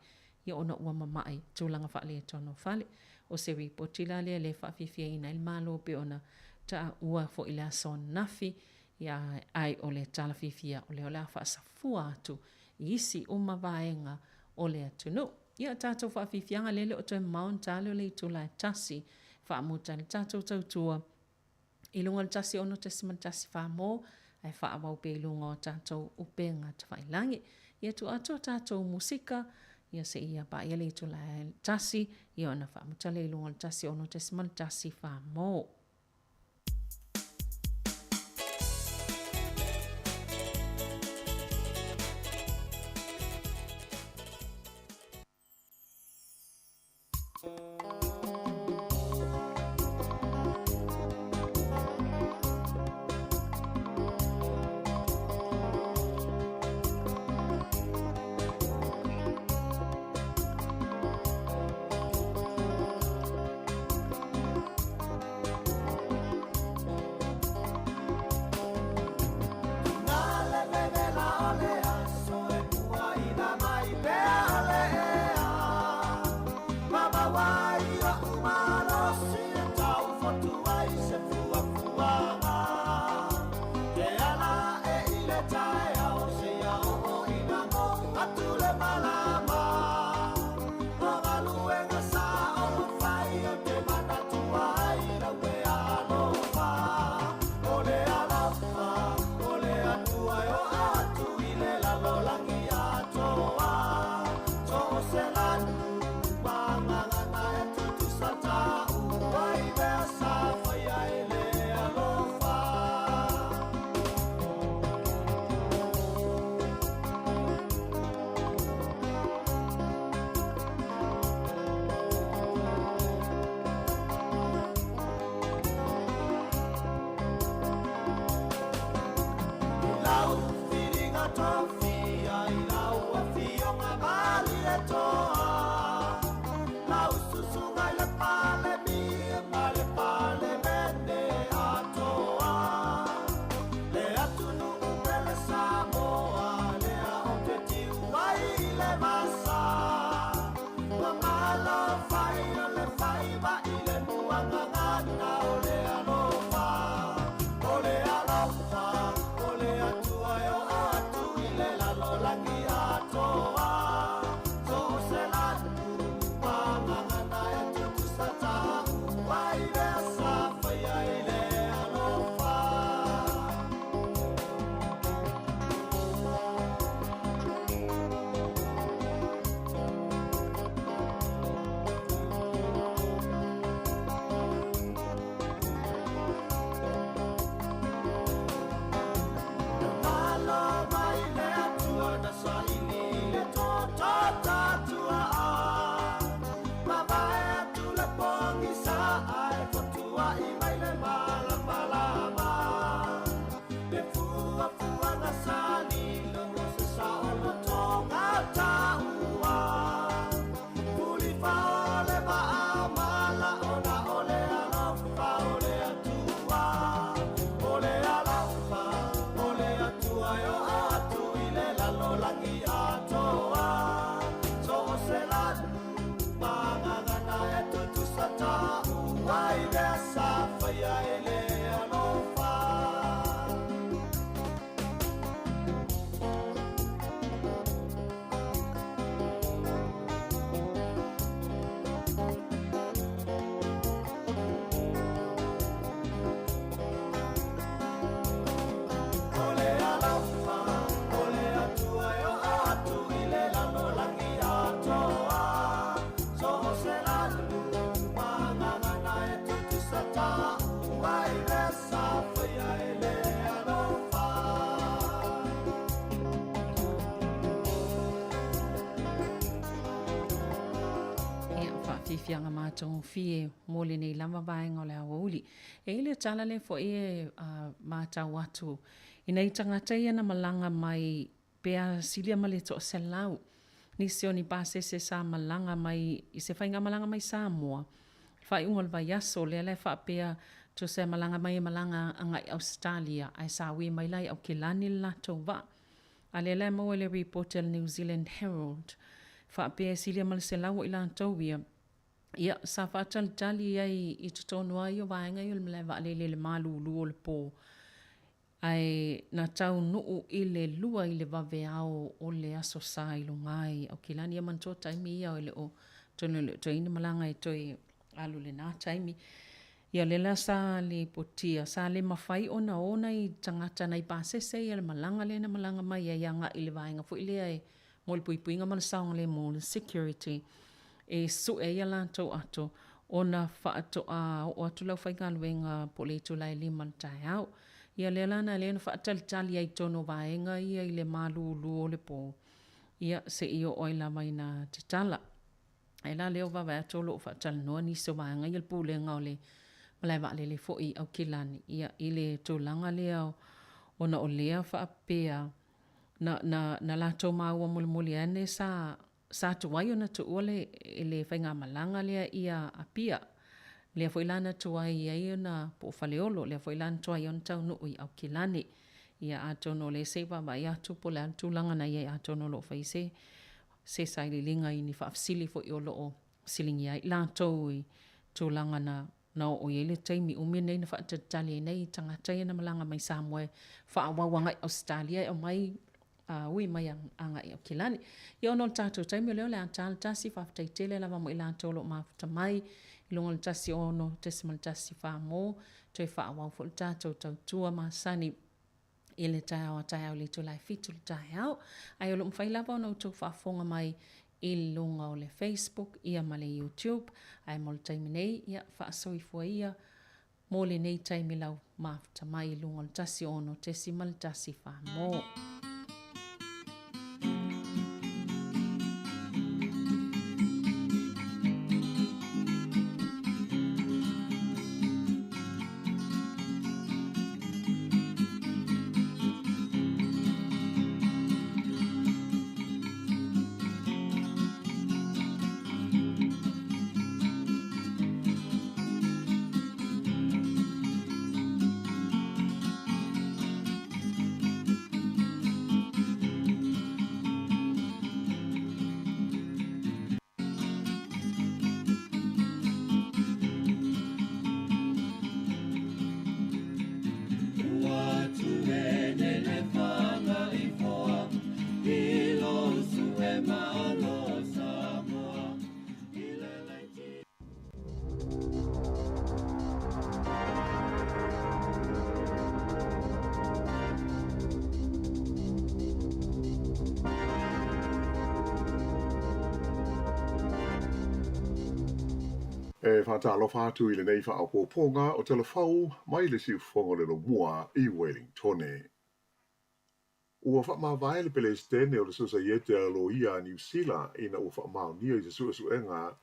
ia ona ua mamai tūlanga whale e tono whale o se ripotila le whaafifia ina il malo pe ona ta ua fo'i le ason nafi ia ai o le talafifia o le ola whaasafua atu i isi o mawaenga o le atunu. Ia tātou whaafifianga lele o toi maun tale o le itula e tasi whaamuta le tātou tautua i lunga le tasi ono tesiman tasi whaamo ai whaamau pe lunga o tātou upenga te whailangi. Ia tu ato tātou musika ia se ia pa ia le itula e tasi ia ona whaamuta le lunga le tasi ono tesiman tasi whaamo. Fianga mātou fie mōle nei lama vaenga o le awauli. E ile tala le fo e mātau atu. I nei tangata ia na malanga mai pea silia ma le to se lau. Nisi o ni pase se sa malanga mai, I se whainga malanga mai Samoa. Whai unga le vai aso le le wha pea to se malanga mai malanga angai Australia. Ai sa wi mai lai au kilani lato wa. A le maua le report el New Zealand Herald. Wha pea silia ma le se lau I lato wia. Ia, sa whātal tali ai I tutonu ai o vaenga I o le mlewa le malu lu o le pō. Ai na tau nuu I le lua I le vave ao o le aso sa I lo ngai. O kilani a manto taimi ia o le o tonu le toini malanga I toi alu le nā taimi. Ia le la sa le potia, sa le mawhai ona I tangata na I pāsese ia le malanga le na malanga mai ia nga I le vaenga. Fu ile ai mo le puipuinga ma le saonga le mo le security. E su e ia lantou ato ona whaato a o atu lau whaingaluenga po le tu lai lima le tai au. Ia le lana le na whaatalitali ai tono vaenga ia I le malu luo le po. Ia se io oila mai na te tala. E la leo wawa ato lo whaatali noa ni se vaenga ia le pule ngau le malai wa le fo I au kilani. Ia I le tūlanga leo ona o lea whaapea na lato maua muli muli ane sa tuai ona tu ole le whainga malanga lea ia apia. Lea whailana tuai ia ona po whaleolo. Lea whailana tuai ona tau nui au kilani. Ia atono le seiwa wa ia tupo le tūlanga na ia atono lo whaise. Se saili linga I ni whaafsili fo I o loo silingi ai. La tōi tūlanga na o iele taimi umine na whaatatali nei tangata ia na malanga mai Samoa. Whaawawanga Australia o mai ui mai anga I o kilani. Ia ono le tātou taimi o leo le atala tasi whaftaitele lava mo I la tōlo mafuta mai. I longa le tasi ono tesima le tasi whaamo. Toi whaawau fo le tātou tautua masani. I le tai au le tu lai fitu le tai au. Ai o lo mwhai lava ono tau whaafonga mai I longa o le Facebook, ia ma le YouTube. Ai mo le taimi nei, ia whaasoifua ia. Mo le nei taimi lau mafuta mai I longa le tasi ono tesima le tasi whaamo. E whaatalofa atu I le nei whaapoponga o telefau mai le siufonga le lo mua I Wellingtone. Ua whaamawai le pele stene o le Societe Aloia New Zealand ina ua whaamaunia I se suenga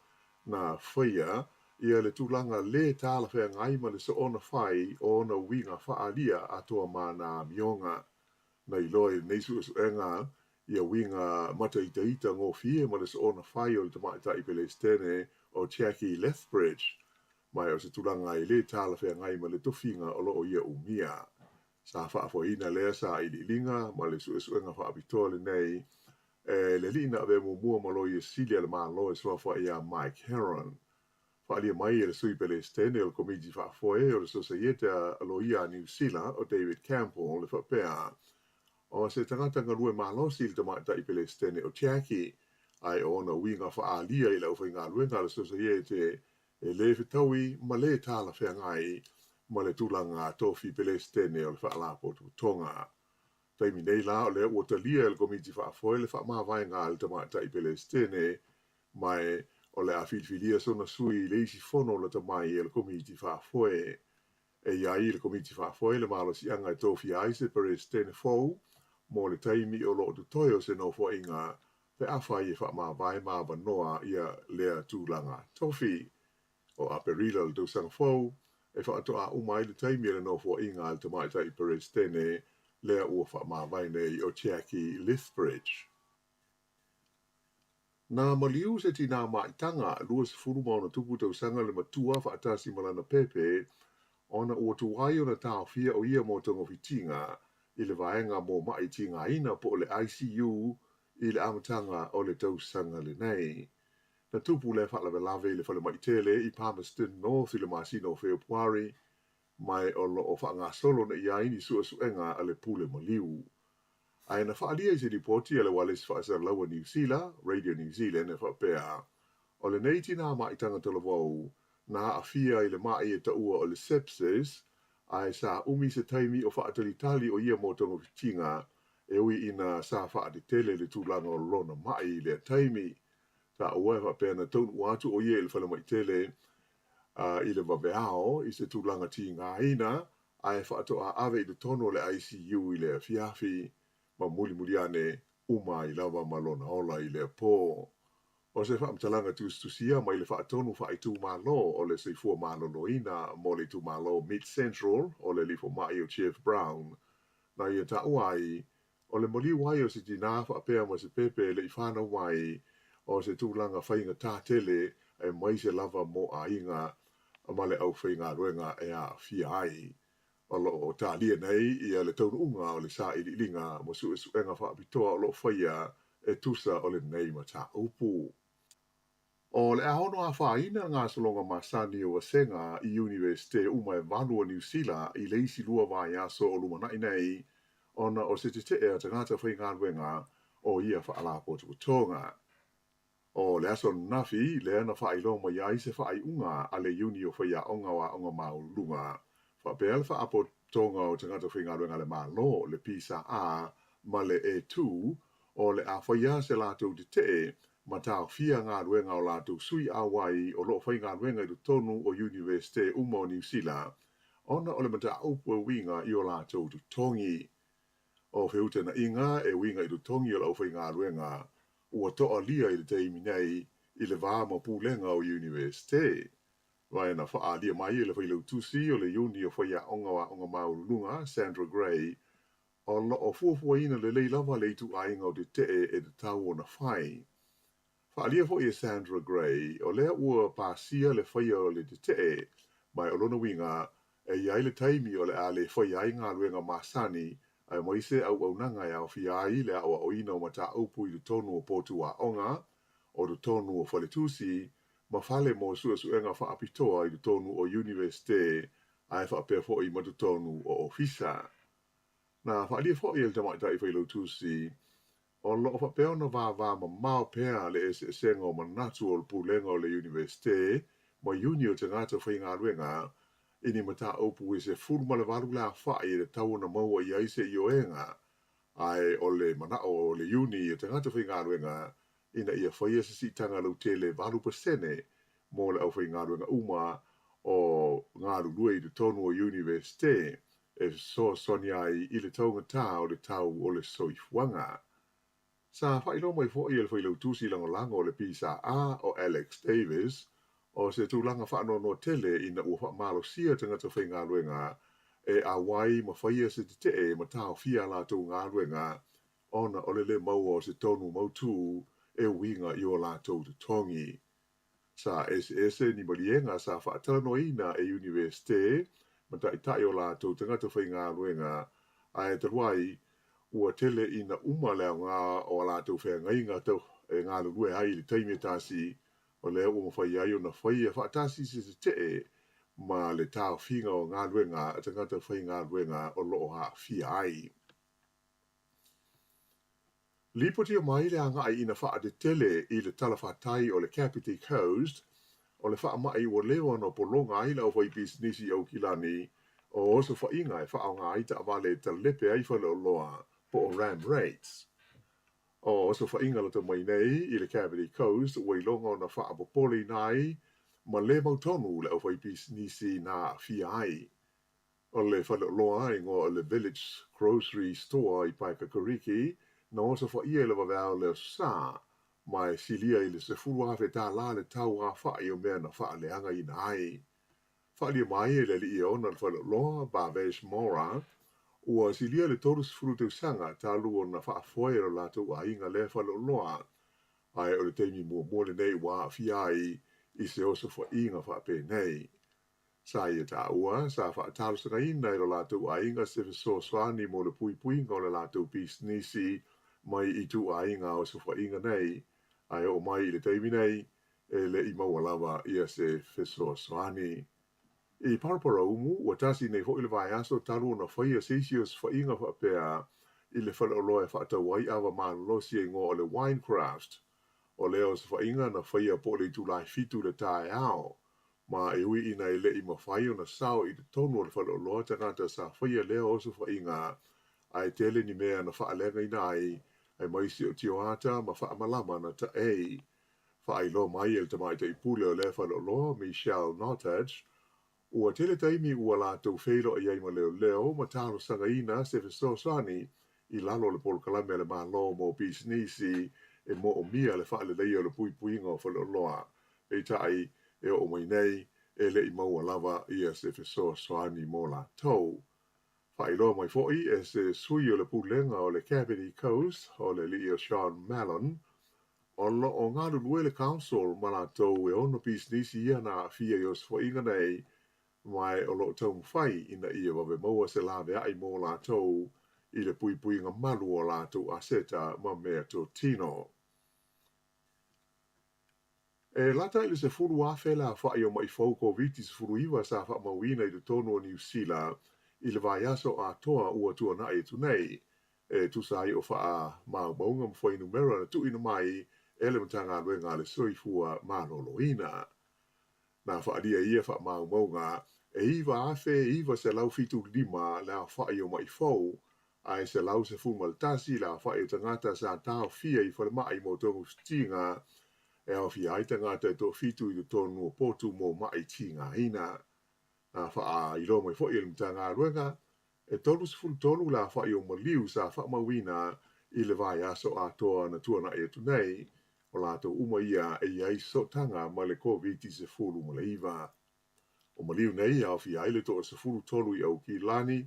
na whaia ia le tūlanga le tāla whea ngai ma le so ona whai o na winga whaalia atoa mana mionga. Na iloi nei suenga ia winga mata ita ngō fie ma le so ona whai o le tamaita I pele stene o Jackie Lethbridge, mai o se tūlanga I le tāla whea ngai ma le tofinga o loo ia umia. Sa whaafoina lea sa I linga, ma le suenga whaapitoa le nei, le lina ave mua ma lo ia silia le maa loe soa ia Mike Heron. Whaalia mai le sui pele stene o le komiti whaafoe o le Societe Aloia New Zealand o David Campbell le whapea. O se tangata ngarue maa lo sil tamata I pele stene o Jackie, ai ona winga whaalia I lau whainga luenga le Societe e le whitaui ma le tāla whea ngai ma le tūlanga tofi pele stene o le whaalapo tonga. Taimi nei la o le uatalia le komiti whaafoe le whaamawai ngā le tamata I pele stene mai o le awhiliwhilia sona sui le isi fono le tamai e le komiti whaafoe. E iai le komiti whaafoe le malo si anga tofi aise pere stene fau mo le taimi o lo tu toyo se no fo inga pe awha I whaamawai maa wanoa ia lea tūlanga tofi o aperila le dosang fau e whaatoa umai le taimi le no fo inga le tamai tai pere stene lea ua whaamawai nei o Jackie Lethbridge. Nā maliu se tina maitanga lua se furu mauna tupu tau sanga le matua whaatasi malana pepe, ona ua tuwai ona tau fia o ia mo tongo fitinga, i le vaenga mo mai tinga ina po le ICU, i le amatanga o le tau sanga le nei. Na tupu le whaalawe lave le whale maitele i Palmerston North i le masino o Februari, mai o lo o whaanga solo na ia ini sua suenga a le pule maliu. Ai na whaalia i se ripoti a le Wallace Whaasara Laua New Zealand, Radio New Zealand e whapea. O le neiti nā maitanga talavau, na a fia i le mai e taua o le sepsis, ai sa umi se taimi o whaatalitali o ia mo tongo fitinga, e ui ina sa whaatitele le tūlanga o lona mai le taimi. Ta ua e whapea na taunu watu o ia i le whale maitele, i le waweao, i se tūlanga ti ngā ina, ai whaatoa ave i le tono le ICU i le fiafi, ma muli ane uma i lava malona ola i le pō. O se whaamtalanga tustusia mai le whaatonu whaitū malo o le seifua malolo ina mo le tū malo Mid-Central o le lifo mai o Chief Brown. Na ia ta uai, o le moli wai o se tina whaapea ma se pepe le i whana wai o se tūlanga whainga tātele e mai se lava mo a inga ma le au whainga ruenga e a fia ai. O lo tālia nei i le taunu unga o le sa i linga mo su enga whaapitoa o lo whaia e tusa o le nei ma tā upu. O le ahono a whaina ngā salonga masani o Asenga i Universite Uma e Vanua New Zealand i leisi lua vai aso o lumanai nei ona o se te ea tangata whainga ruenga o ia whaalapo tukutonga. O le aso nafi le ana whailoma iai se whaiunga a le uni o whaia onga wa onga maulunga. Whapea le whaapo tonga o tangata whainga ruenga le malo le pisa a ma le E2 o le a whaia se lato te te ma tau fia ngā ruenga o lato sui a wai o lo whainga ruenga i tonu o Universite Uma o New Zealand ona o le mata upu winga i o lato tu tongi. O whiuta na inga e winga i tu tongi o lo whainga ruenga ua toa lia i le teimi nei i le vāma pūlenga o Universite. Vai na whaalia mai i le whailau tusi o le uni o whaia onga wa onga maulunga, Sandra Gray, o lo o fuafuaina le leilava le itu ainga o te te e te tau o na whai. Whaalia fo i Sandra Gray, o lea ua pāsia le whaia o le te te, mai o lona winga, e iai le taimi o le a le whaia i ngā ruenga masani, ai moise au nanga e au whiai le awa o ina o mata upu i le tonu o potu a onga, o le tonu o whale tusi, ma whale mo suenga whaapitoa i le tonu o Universite, ai whaapea fo i matu tonu o ofisa. Na whaalia fo i le tamaita i whailau tusi, o lo o whapea na vā ma mao pēa le senga o manatu o le pūlenga o le Universite, ma uni o te ngata whainga ruenga, ini mata upu i se furu malawaru la whai le tau na maua i aise i oenga, ai o le manao o le uni o te ngata whainga ruenga, ina ia whaia se sitanga lau tele 8% mo le au whainga ruenga uma o ngā rurua i le tonu o Universite, e so soni ai i le taunga tā o le tau o le soifuanga. Sa whailo mai fo i le whailau tusi lango o le pisa a o Alex Davis, o se tūlanga whaano no tele ina ua whaamalo sia tangata whainga ruenga, e a wai ma whaia se te e ma tau fia la tau ngā ruenga, ona o le maua o se tonu mautu e winga i o la tau te tongi. Sa SS ni malienga sa whaatano ina e Universite, ma tai o la tau tangata whainga ruenga, a e taruai, ua tele ina uma leo ngā o la tau whainga inga tau e ngā lue ai le taimetasi, o leo ua mawhai ai o na whaia whaatasi se te e, ma le tau whinga o ngā ruenga, a tangata whainga ruenga o loo ha fia ai. Lipoti o mai le anga ai ina wha de tele i le Talofa tai o le Capiti Coast, o le wha mai o leo no polonga ai lau whai bisnisi au kilani, o oso wha inga e wha au ngā ita avale ta lepe ai whale o loa po o ram rates. O oso wha inga lata mai nei i le Capiti Coast, ua ilonga o na wha apopoli nai, ma le mautonu le au whai bisnisi na fia ai. O le whale o loa ingo o le Village Grocery Store i Paikakariki, na osa wha ia le wawao leo sa, mai silia i le se furu hawe tā la le tau a wha i o mea na wha le anga i na ai. Wha lia mai e le li i ona le whale loa, Bavesh Mora, Ua silia le tolu sifuru teu sanga talu o na whaafoe o lātou a inga le whaloloa. Ai o le teimi mua le nei wa fiai I se oso fo inga whaape nei. Sa ia ta ua, sa whaatalo sanga ina I lo lātou a inga se so swani mo le pui ngā le lātou bisnisi mai I tu a inga o so fo inga nei. Ai o mai I le teimi nei, e le I maua lava ia se so swani. I parapara umu, ua tasi nei ho I le vai aso talu na whaia seisios wha inga whaapea I le whala oloa e whaatau ai awa maalolosi e ngō o le Winecraft. O leo se whainga na whaia po le tūlai fitu le tae ao. Ma e ui ina I le I mawhai o na sao I te tonu o le whala oloa tangata sa whaia leo o se whainga. Ai tele ni mea na whaalenga ina ai maisi o tioata ma whaamalama na ta ei. Whailo mai el tamai te ipule o le whala oloa Michelle Nottage. Ua tele taimi ua lātou whairo I aima leo ma tālo sanga ina se fesosani I lalo le polo kalame le mālo mo bisnisi e mo o mia le whaale leia le pui ngā whaloloa. E tai e o mai nei e le I maua lava ia se fesosani mo lātou. Whailo mai foi e se sui o le pulenga o le Cavity Coast o le li o Sean Mallon. O lo o ngā lue le council ma lātou e ono bisnisi ia na fia I os whainga nei mai o lo tau whai ina ia wawe maua se lawe ai mō lātou I le pui ngā malu o lātou aseta ma mea tō tino. E lata I le se furu awhela whai o mai fau COVID se furu iwa sa wha mawina I le tono o New Zealand I le vai aso a toa ua tua na e tunei. E tusai o wha maa maunga mwhai numera na tu ina mai ele matanga lue ngā le soifua maa loloina. Na whaaria ia wha maa maunga e iwa afe iwa se lau fitu lima la whai o mai fau ai se lau se fumaltasi la whai o tangata sa tau fia I whale mai mo tongu stinga e au fia ai tangata e to fitu I tonu o potu mo mai tinga ina. Na wha I lo mai fo I mtanga ruenga e tolu se fulu tolu la whai o maliu sa wha mawina I le vai aso a toa na tuana e tunei o lato uma ia e iai so tanga ma le COVID se fulu ma le iwa. O maliu nei au fia ai le to se fulu tolu I au ki lani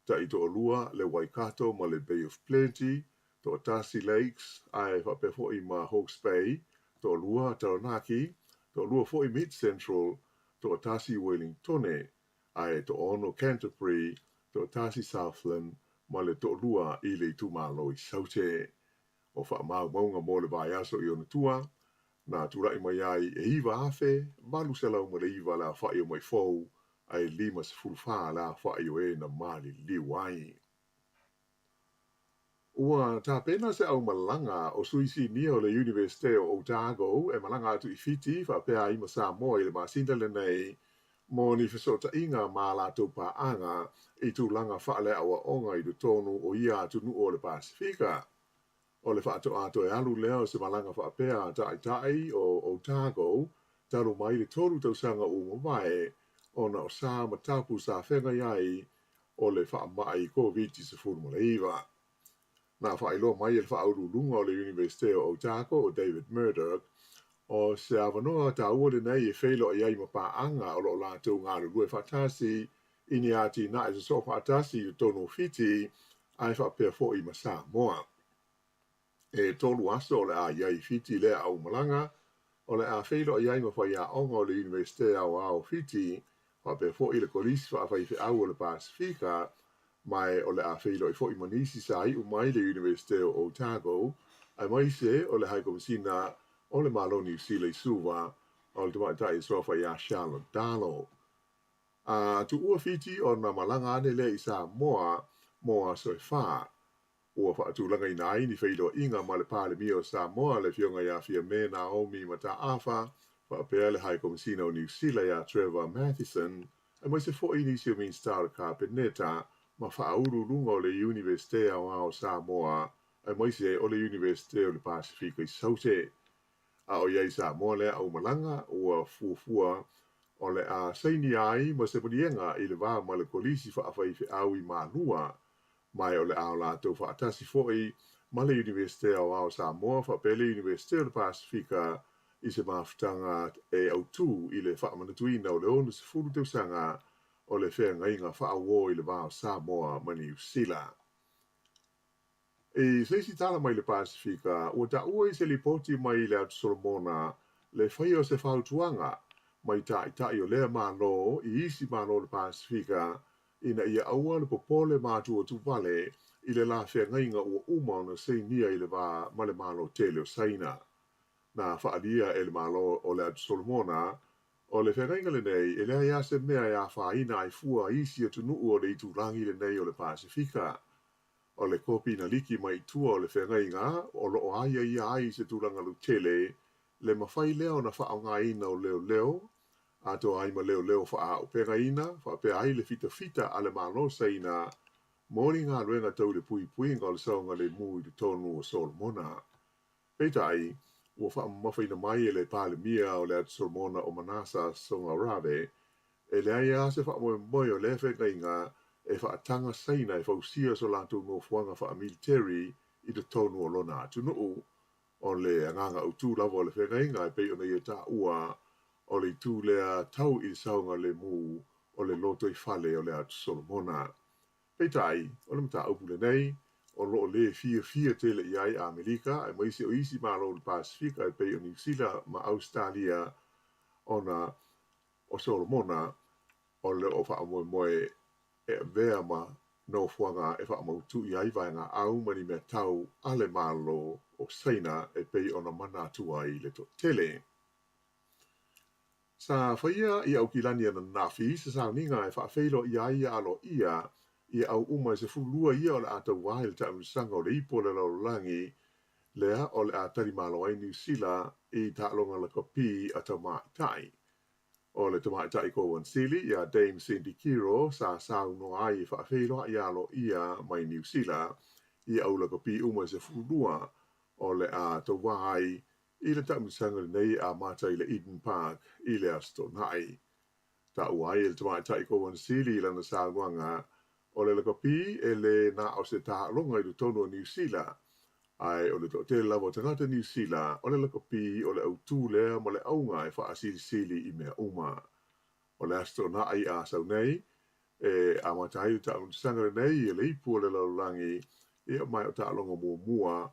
ta I to lua le Waikato ma le Bay of Plenty, to Tassie Lakes, ai whape fo I ma Hawke's Bay, to lua Taranaki, to lua fo I Mid Central, to Tassie Wellingtone, ai to ono Canterbury, to Tassie Southland, ma le to lua I le tumalo I saute. O wha mau maunga mo le vai aso I ona tua, na turai mai ai e iwa afe, malu se lau ma le iwa la whai o mai fau, ai lima se fulfa la whai o e na mali liwai. Ua tā pena se au malanga o suisi nia o le Universite o Otago e malanga atu I fiti whapea I ma Samoa I le masinda le nei mo ni fesota inga ma la tau paanga I tu langa whaale awa onga I du tonu o ia atu nu o le Pasifika. O le whaato ato e alu leo se malanga whapea tai o Otago taru mai le toru tau sanga o mwae o na o sa matapu sa whenga iai o le whaamai COVID se furu le iwa. Na whailo mai le whaaurulunga o le Universite o Otago o David Murdoch o se awanoa ta ua le nei e whailo iai mapaanga o lo lātou ngā lue whatasi ini ati na e so whatasi o tono fiti ai whapea fo I ma Samoa. E tolu aso o le a iai fiti le au malanga o le a whailo iai mawhai a onga o le Universite au fiti whapea fo I le kolisi whawhai au o le Pasifika mai o le a whailo I fo I manisi sa I umai le Universite o Otago ai mai se o le haikomsina o le maloni sile I suwa o le tumatai sofa ia Charlotte Dalo. Tu ua fiti o na malanga ane le I Samoa mo a soe wha. Ua whaatulanga I nai ni whailo inga ma le pāle mi o Samoa le fionga ia fia me Naomi ma ta awha whaapea le haikomsina o New Zealand ia Trevor Mathison ai mai se fo I nisi o min star carpeneta ma whaauru lunga o le Universite o Samoa ai mai se o le Universite o le Pasifika I saute. A o iei Samoa le au malanga ua fuafua o le a saini ai ma se panienga I le wā ma le kolisi whaafai au I mālua mai o le au lātou whaatasi foi ma le Universite o Samoa whaapele Universite o le Pasifika I se mawhitanga e au tū I le whaamanatuina o le onu se furu tau sanga o le whengainga whaawō i le wāo Samoa ma New Zealand. E seisi tala mai le Pasifika, ua ta ua i se li poti mai le atu Solomona le whai o se whautuanga mai tai o lea mālo i isi mālo le Pasifika ina ia aua le popole mātua tupale i le la whengainga ua uma o na seinia i le wā ma le mālo tele o saina. Na whaalia e le mālo o le atu Solomona, o le whengainga le nei, e lea ia se mea ia whaina ai fua isi atu nuu o le iturangi le nei o le Pasifika. O le kopi na liki mai tua o le whengainga, o lo aia ia ai se turanga lu tele, le mawhai leo na whaonga ina o leo leo, ato ai ma leo leo wha o penga ina, wha pe ai le fita ale malo saina, mori ngā ruenga tau le pui ngā le saunga le mui le tonu o Solomona. Peita ai, ua wha mawhaina mai e le pāle mia o le atu Solomona o Manasa songa rave, e le aia se wha moe o le whengainga, e whaatanga saina e whausia so lātou no fuanga wha military i te tonu o lona atu nuu, o le anganga o tū lava o le whengainga e pei o nei e tā ua, o le tū lea tau i saunga le mū o le loto i whale o le atu Solomona. Pei tai, o le mta upu le nei, o lo le fia tele i ai a Amerika, e maisi o isi mālo le Pasifika e pei o New Zealand ma Australia ona o Solomona, o le o wha moe e vea ma no fuanga e wha mautu i ai vai ngā au mani mea tau ale mālo o saina e pei ona mana atua i le to tele. Sa whaia i au kilani ana nafi, sa sauninga e wha whailo i ai alo ia, i au uma se fulua ia o le ata wai le taunisanga o le ipo le laulangi, lea o le atari mālo ai New Zealand i tālonga le kopi a tamaitai. O le tamaitai ko wansili ia Dame Cindy Kiro sa sau no ai i whaafeilo i alo ia mai New Zealand i au le kopi uma se fulua o le a tawai i le taunisanga nei a mata i le Eden Park i le astonai. Ta uai le tamaitai ko wansili lana sa wanga o le kopi e le na o se tālonga i le tono New Zealand. Ai o le to te lavo tangata New Zealand, o le kopi o le autu lea ma le aunga e wha sili i mea uma. O le astona ai a sau nei, e a matai ta sangare nei e le ipu o le laulangi, e o mai o ta alonga mua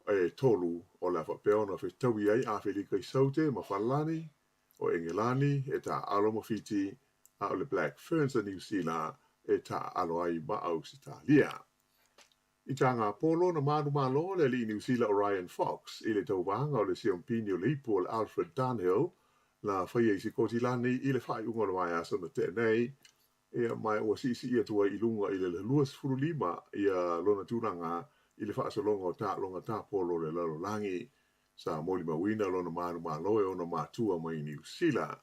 e tolu o le whapeona whi taui ai a whilika i saute ma whalani, o Engelani e ta alo ma fiti, a o le Black Ferns a New Zealand e ta alo ai ma Australia. I tanga polo na manu malo le li New Zealand Orion Fox i le tauwanga o le siompini o le ipu o le Alfred Dunhill la whaia i si kotilani i le whai unga na mai asa na tenei e mai ua sisi ia tua i lunga i le luas furulima i a lona turanga i le whaasolonga o ta longa ta polo le lalolangi sa moli mawina lona manu malo e ona matua mai New Zealand.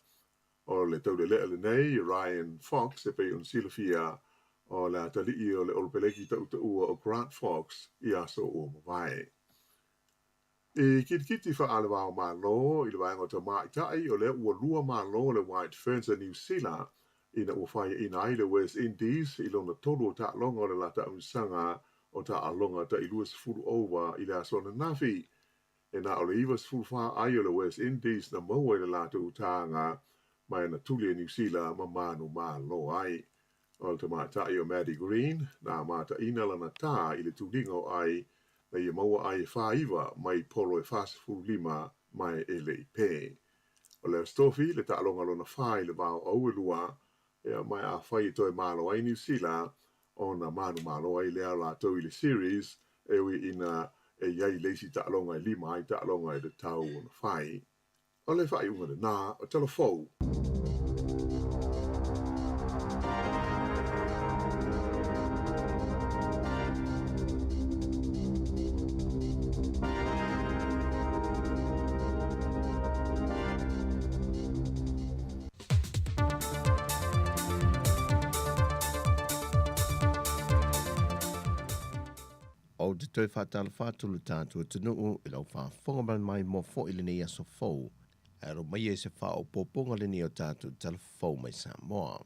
O le tau le lea le nei Ryan Fox e pei on silafia o la tali o le olpeleki ta ua o Grant Fox i aso o mawai. E kiti wha ale wao malo i le waenga ta maitai o le ua lua malo le White Ferns a New Zealand ina ua whai ina ai le West Indies i lona tolu o ta longa o le lata unsanga o ta alonga ta i luas furu over i le aso na nafi. E na o le iwas furu wha ai o le West Indies na maua i le lata utanga mai na tuli New Zealand ma manu malo ai. O te mātai o Maddie Green, nā māta ina lana tā i le tūringa o ai, na ia maua ai e whaiwa mai polo e whasifu lima mai e le pē. O le stofi, le tālonga lona whai le wāo au e lua, e mai a whai toi mālo ai New Zealand, o na manu mālo ai lea la tau i le series, e ui ina e iai leisi tālonga i lima ai tālonga i le tau o na whai. O le whai unga le nā o Talofou. O te toi whātala whātulu tātua tunuu i lau whāwhonga mai mō fo i lini aso fau, aro mai e se whao pōponga lini o tātua tala fau mai Samoa.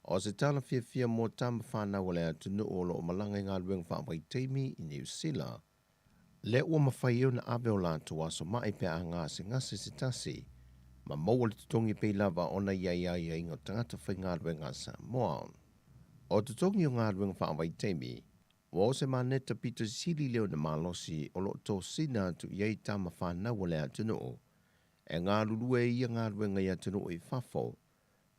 O se tala fia mō tama whānau le tunuu o lo malanga ngā luenga whāwai teimi i New Zealand, le ua mawhai eo na abe o lātua aso mai pe a ngā se ngase se tasi, Ma maua le tutongi pei lava ona ia ingo tangata whai ngā ruenga Samoa. O tutongi o ngā ruenga whaawai teimi, wa o se maneta pita sili leo na malosi o lo tō sina tu iei tama whanau le atunuu. E ngā lulue ia ngā ruenga i atunuu i whafo,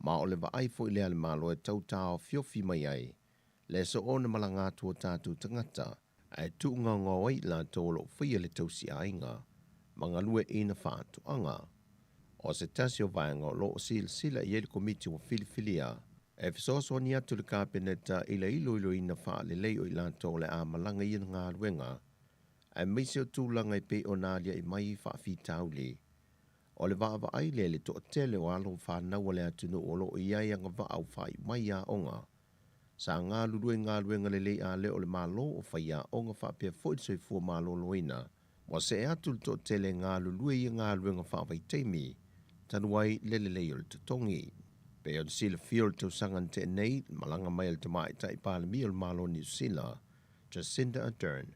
ma o le waaifo i lea le malo e tautao fiofi mai ai, le so o na malanga tua tātu tangata, ai tu ngā wai la tō lo whia le tausi ainga, ma ngā lue ina whaatu anga. O se tasi o vaenga lo o sila i ele komiti o filifilia, e fisoso ni atu le kāpeneta ila ilo ina wha le leo i lanto le a malanga i ngā ruenga, ai meise o tūlanga i pe o nālia i mai wha fitauli. O le vāwa ai le to tele o alo whanau le atunu o lo i ai anga wa au whai mai a onga. Sa ngā ruenga le lei a leo le malo o whai a onga wha pia fwoi fua malo loina, wa se atu le to tele ngā lulue i ngā ruenga wha vai teimi, tanuai lelelei o le tutongi. Pe o le sila fio le tausangan te nei, malanga mai le tamai tai pālemi o le malo New Zealand, Jacinda Ardern.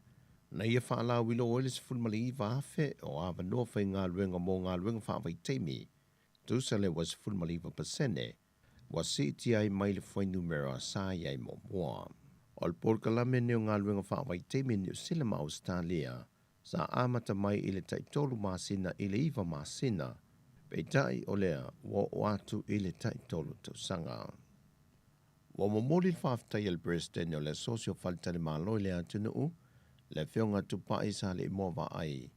Na ia whaala wilo o le sifulmali i vāwhe o awa noa whai ngā ruenga mō ngā ruenga whaawai teimi. Tūsale wa sifulmali wa pasene, wa siti ai mai le whai numero a sāi ai mō mua. O le porkalame neo ngā ruenga whaawai teimi New Zealand ma Australia, sa amata mai i le taitolu māsina i le iwa māsina, peitai o lea wa o atu i le taitolu tausanga. Wa momoli le whaafitai el presidente o le sosio whalitane māloi le atunuu, le whionga tupai sa le moa ai.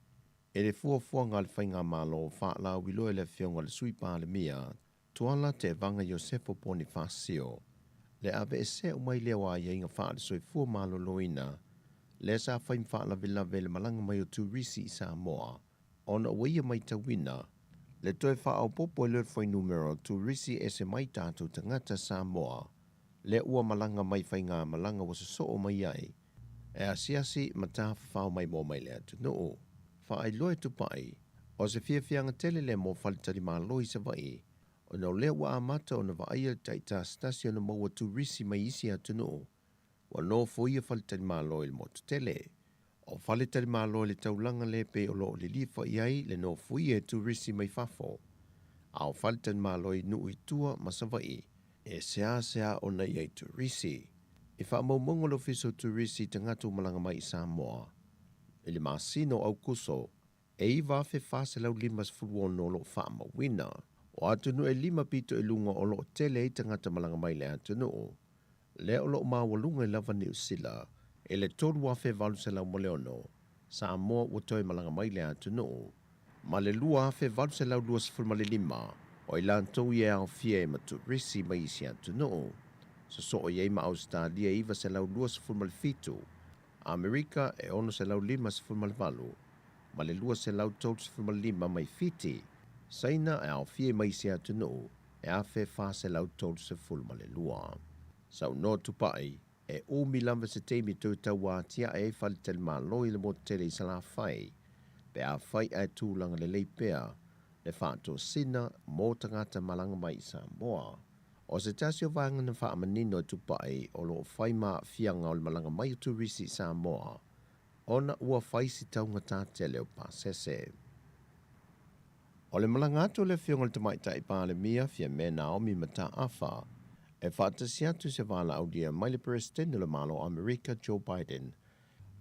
E le fuafuanga le whainga mālo whaala wilo e le whionga le sui pāle mia, tuala te vanga Josefo Bonifacio. Le ave e se umai lea wa ia inga whaale soi fua mālo loina, le sa whaim whaala vila vele malanga mai o turisi i Samoa, ona uia mai tawina, le toi whaau popo e le whai numero turisi e se mai tātou tangata Samoa, le ua malanga mai whainga malanga wasa soo mai ai, e asiasi mata whao mai mō mai le atu noo. Whaai loe tupai, o se whiawhianga tele le mō whalitari mā loi sa vai, o nau lea wa amata o na vaia taita stasio na maua turisi mai isi atu noo, wa no fuia whalitari mā loi le motu tele. O whalitari mā loi le taulanga le pe o lo le lifa iai le no fuia turisi mai fafo. Au whalitari mā loi nui tua masawai, e sea o na iai turisi. I wha maumongo lo fiso turisi te ngatu malanga mai i Samoa. I le masino au kuso, e i wafe fase lau limas furuon no lo wha mawina. O atunu e 5 pito e lunga o lo tele i te ngata malanga mai le atunu. Le o lo mawalunga i lava New Zealand, e le toru wafe valu se lau moleono, Samoa watoi malanga mai le atunu. Ma le lua afe valu se lau 2.5, o i lantou i au fia e maturisi mai isi atunu. So o iei ma Australia iwa se lau 2.5, Amerika e ono se lau 5.5, ma le lua se lau 2.5 mai fiti, saina e au fie mai se atunu, e afe fa se lau 2.5 le lua. Sau no tupai, e o milamba se teimi tau taua tia e whalitel ma loi le motele i sala fai, pe a fai ai tūlanga le leipea, le whātua sina mō tangata malanga mai Samoa. O se tasio vanga na wha amanino tupai o lo whaima fianga o le malanga mai o turisi Samoa, ona ua whaisi taunga tātele o pāsese. O le malanga atu le fionga le tamaitai pāle mia fia mena omi mata awha, e whaatasi atu se wala audia mai le presidente le malo Amerika Joe Biden,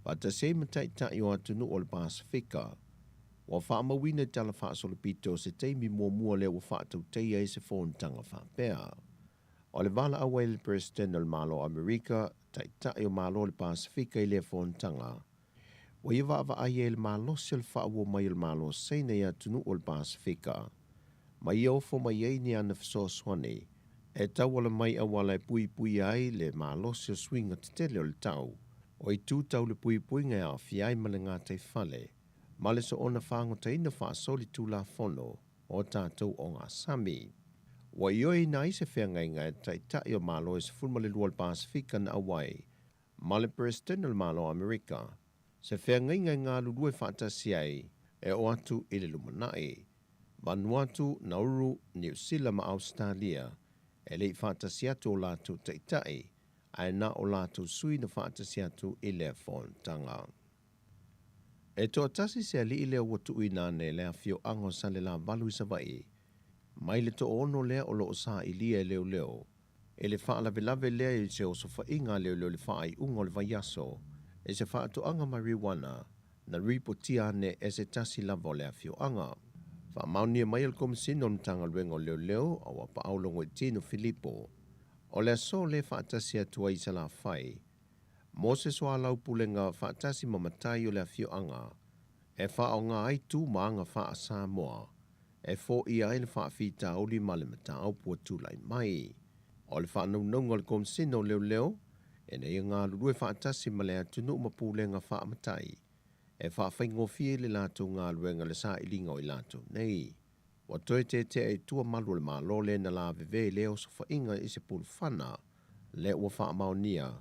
whaatasi mataitai o atunu o le Pasifika, wa whaamawina tala whaasolopito se teimi mua le wa whaatau teia e se whontanga whapea. O le vala awai le presidente le malo Amerika, taitai o malo le Pasifika i le whontanga. Wa i wawa ai e le malo se le whaawo mai le malo seina ia tunu o le Pasifika. Mai ofo mai ei ni ana fisoswani, e tau ala mai awala e pui ai le malo se swinga te tele o le tau, o i tū tau le pui ngai a fiai ma le ngā tei whale, ma le so ona whango te ina whaasoli tū la whono o tātou o ngā sami. Wa ioi na ise whengai ngai taitai o malo e se fulma le lua le Pasifika na awai, ma le presidente le malo Amerika, se whengai ngai ngā lulue whaatasi ai e o atu i le lumanai, Vanuatu, Nauru, New Zealand ma Australia, e le whaatasi atu o lātou taitai, ai na o lātou sui na whaatasi atu i le whontanga. E toa tasi se ali i lea watu ui nane lea fio ango sa le la valu isa vai, Mai le to ono lea o loo sa ilia leo leo. E le faa lave lea i se o sofa inga leo le faa i ungo le vaiaso. E se faa to anga marijuana na ripotia ne e se tasi lava o le afio anga. Faa maunia mai al komisino mtanga luengo leo o wapa aulongo e tino Filipo. O le aso le faa tasi atua i sala fai. Moses wa lau pulenga faa tasi mamatai o le afio anga. E faa o ngā ai tū maanga faa a Samoa. E fo i ai le faa fita o li male mata au pua tūlai mai. O le faa naunga le komisino leo. E nei ngā lulue faa tasi male atunu mapulenga faa matai. E faa whaingofie le lato ngā luenga le sa ilinga o i lato nei. Wa toe te e tua malu le malo le na la veve leo so whainga i se pulu whana. Le ua faa maonia.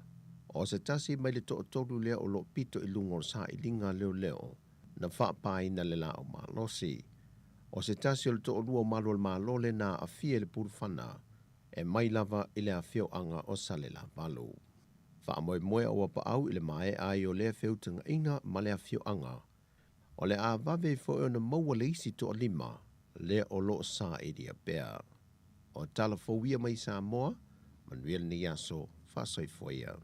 O se tasi mai le to tolu lea o lo pito i lungo sa ilinga leo. Na faa pai na le lao malosi. O se tasi o le to lua malu le malo le na a fie le pulu whana. E mai lava i le a fio anga o sale la balu. Wha moe o wapa au i le mae ai o lea whiutanga ina ma lea fio anga. O le a vave fo e na maua le isi to lima, lea o lo sa e dia bea. O Talofa wia mai Samoa, manuel ni aso, whasoi foia.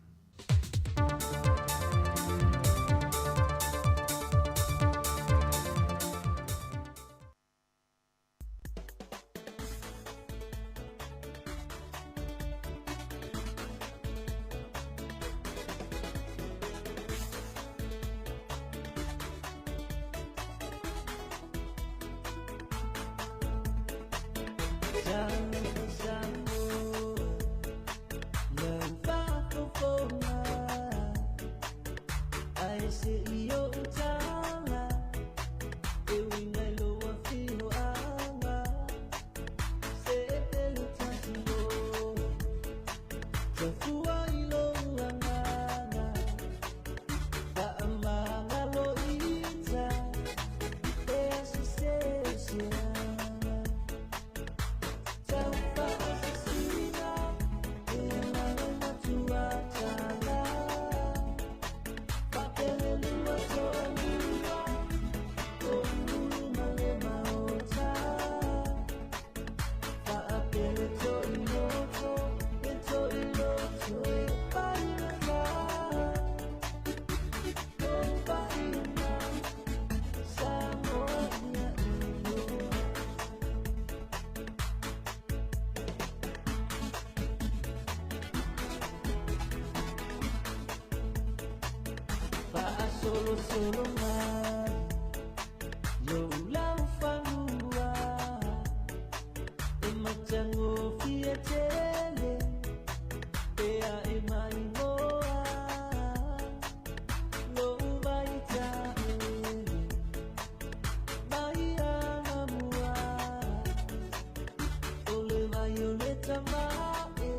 Solo mai, yo lau fanua, e machango fia tele, pea e mai moa, lo vai tae, mai amua, ole vai ole tamae,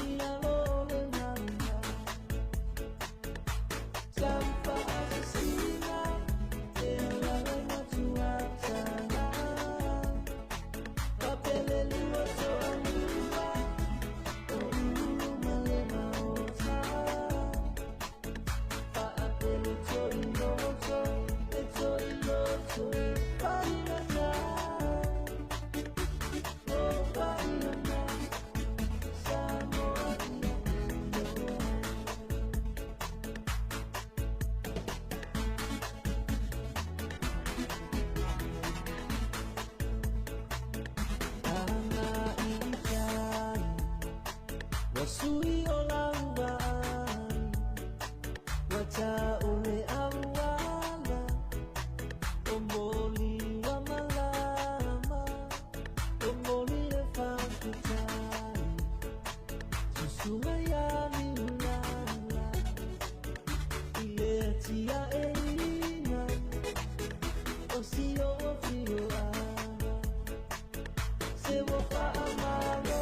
ia ole nana. Sui olangai, wacha ole awala, omoli wa malama, omoli le fakutai, susuma ya milala, ile tia eina, osio fio ana, se wo fa amalo.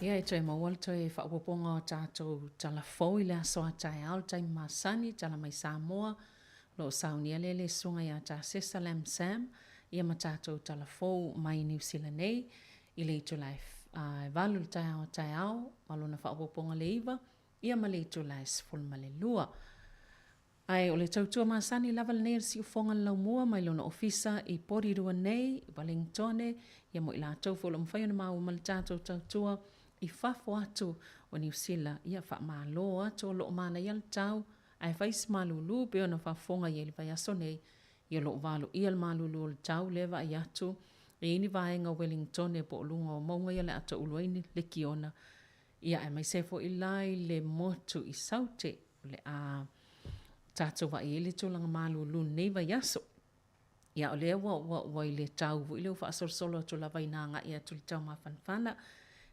Ia e toi mawal toi whakapoponga o tātou Talafo I le asoa tai ao tai masani tala mai Samoa lo saunia lele sunga ia tā Sesalem Sam ia ma tātou Talafo mai New Zealand nei I le itu lai valu tai ao malona whakapoponga le iwa ia ma le itu lai siful ma le lua. Ai o le tautua masani lava le nei si ufonga lau mua mai lona ofisa I Porirua nei Wellingtone ia mo I la tau folo mwhai na mau ma le tātou tautua I fafo atu o New Zealand ia wha malo atu o loo mana ia le tau ai whais malulu pe ona whafonga ia le vai aso nei ia loo walu ia le malulu o le tau lewa ai atu e ini vaenga Wellington e po lunga o maunga ia le ato uluaini le kiona ia ai mai sefo I lai le motu I saute le a tātou wa I le tūlanga malulu nei vai aso ia o lea wa I le tau vu I leo wha asorsolo tu la vainanga ia tu le tau mawhanwhana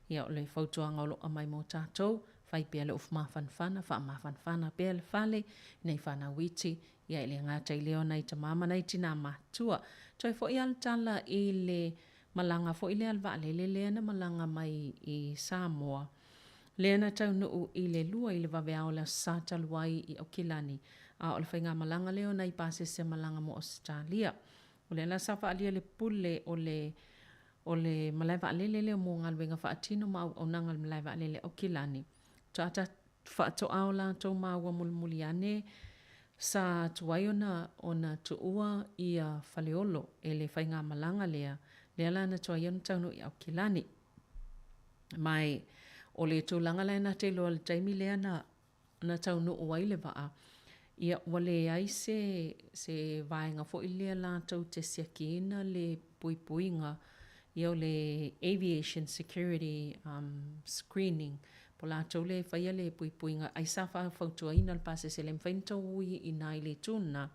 ia o le fautuanga o loa mai mo tātou, whai pia le ufma whanwhana, wha ma whanwhana pia le whale, nei whana witi, ia le ngātai leo nei ta mama nei tina matua. Toi fo I altala I le malanga fo I le alwa le leana malanga mai I Samoa. Leana tau nuu I le lua I le wawea o le sātaluai I Okilani. O le whainga malanga leo nei pāse se malanga mo Australia. O le la safa alia le pule o le malaiwa alele leo mo ngalwenga whaatino ma o nangal malaiwa alele o Kilani. Tata whaato ao la tau maua mulmuli ane sa tuwai ona tuua ia whaleolo e le whainga malanga lea la na tuwai ona taunu i o Kilani. Mai o le tūlanga lea na te loa le taimi lea na taunu uai le waa. Ia wale ai se vaenga fo ilea la tau te siakina le puipuinga ia o le aviation security screening po la tau le whaia le puipuinga ai sa wha whautua ina le pase se le mwhainta ui I nai le tūna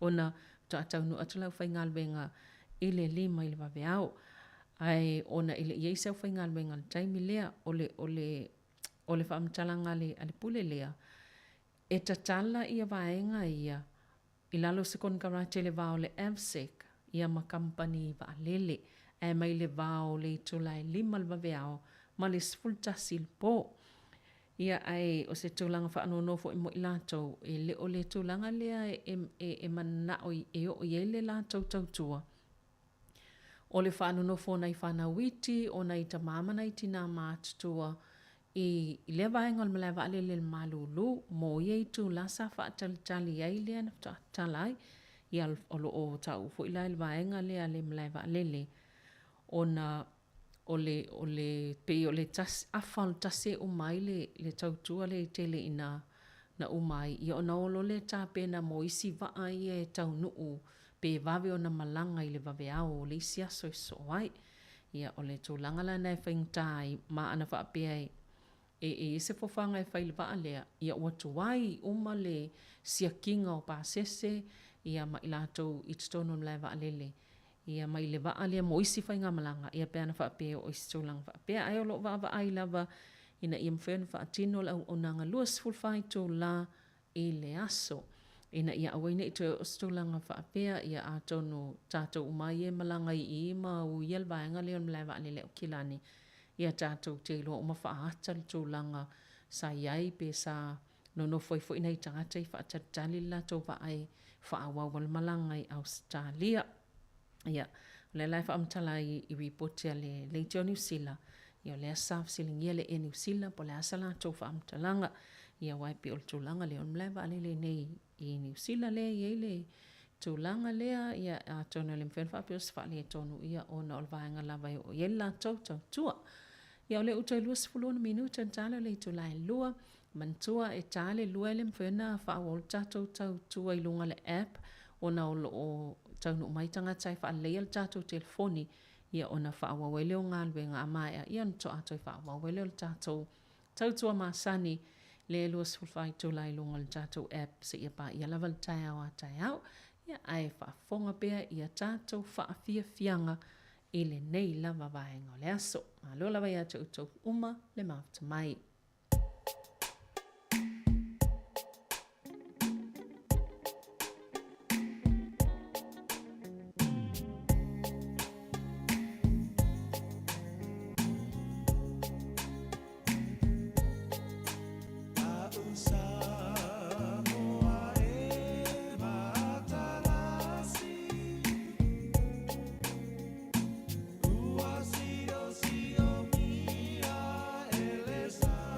ona ta taunu atulau whaingalwenga I le lima I le waweao ai ona I le iei sau whaingalwenga le taimi lea o le whaamtalanga le pule lea e tatala ia vaenga ia I lalo se kon karate le vao le AVSEC ia ma company va lele e mai le vao le tulai lima le vaveao ma le sfultasi le po ia ai o se tulanga wha anonofo I mo I lato e le o le tulanga lea e mana o e o I le lato tautua o le wha anonofo nei whana witi o nei ta mama nei tina mātutua I le vaenga o le malaiwa alele le malulu mo iei tu lasa wha tali ai lea na talai ia o lo o tau fo I lai le vaenga lea le malaiwa alele ona o le pe o le tas afal tase o mai le tautua le tele ina na umai ia ona olo le tapena mo isi vaa ia e tau nuu pe vave ona malanga i le vave ao o le isi aso so ai ia o le tūlanga la nei whaingtai ma ana whaapea e se fofanga e whaile vaa lea ia watu wai uma le siakinga o pasese ia ma ilatou i tutono mlai vaa lele ia mai le vaa lea mo isi whainga malanga ia pe ana whaapea o isi tūlanga whaapea ai o lo vaa vaa i lava ina ia mwhena whaatino la o nanga luas fulfai tō la i le aso. Ina ia awaina i tō ostolanga whaapea ia a tonu tātou umai e malanga i ima u iel vaenga leo mlai wa alele o kilani. Ia tātou te iloa uma whaata le tō langa sa iai pe sa nono foi foi nei tangata i whaatatali la tō vaai whaawau wal malanga i Australia. Ia, le lai whaamtala i ripotia le Leitio New Zealand. Ia le asaf silingia le e New Zealand po le asala tō whaamtalanga. Ia waipi o le tūlanga le on mlewa alele nei i New Zealand le i le tūlanga lea ia a tōna le mwhenwha pe o sifali e tōnu ia o na olvaenga lava o iela tau tua. Ia o le utai lua sifulona minuta en tala le tūlai lua mantua e tale lua le mwhena whaawol tatou tau tua i lunga le app o na o taunu umaitanga tai wha leia le tatou telefoni ia ona whaawawele o ngā luenga a maia ia nto atoi whaawawele o le tatou tautua masani le lua sifulfai tūlai lunga le tatou app se ia pa ia lava le tai au a tai au ia ai whaafonga pea ia tatou whaafia fianga i le nei lava vaenga o le aso. Malo lava ia tau uma le mafta mai. Ua si o mia elesa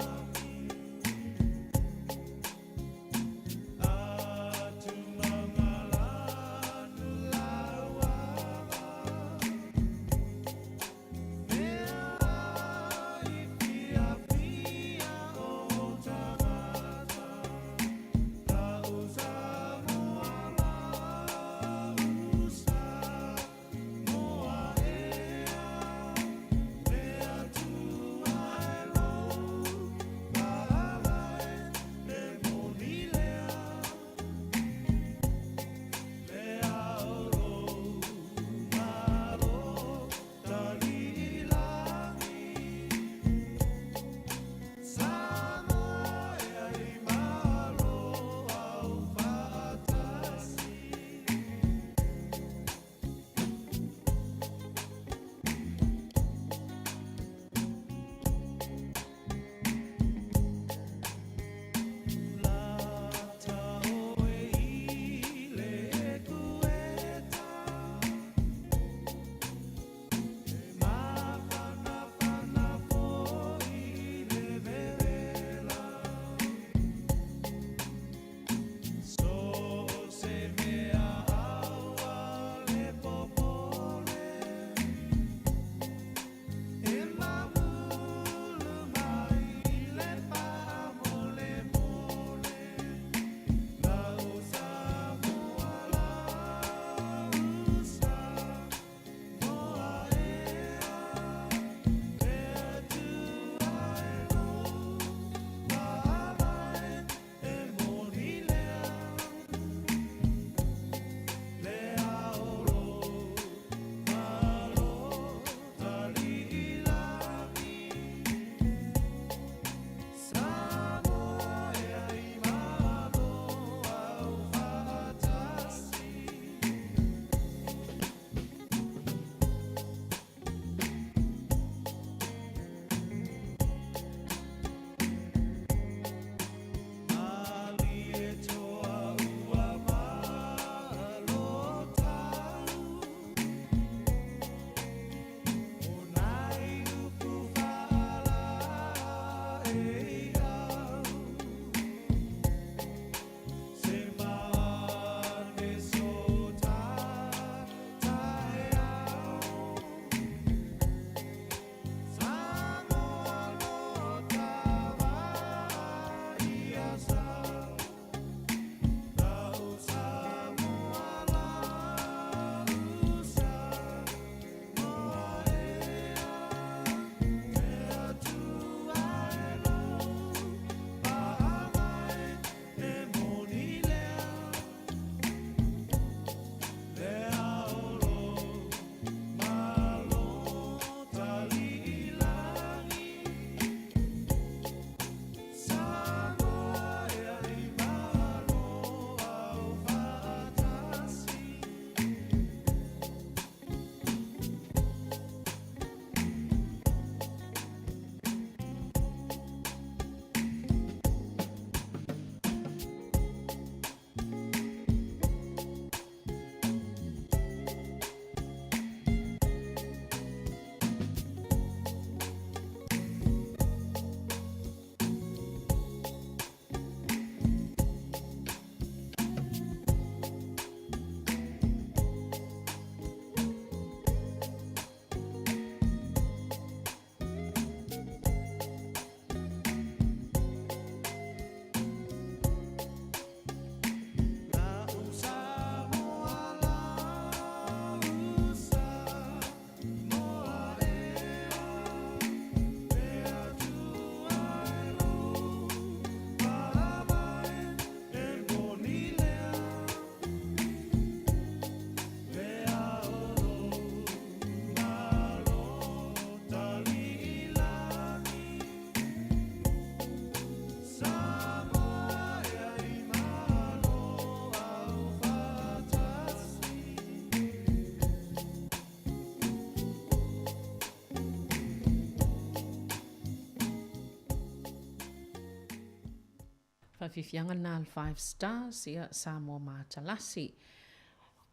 whawhiwhianga nā 5 stars ia Samoa Mātalasi.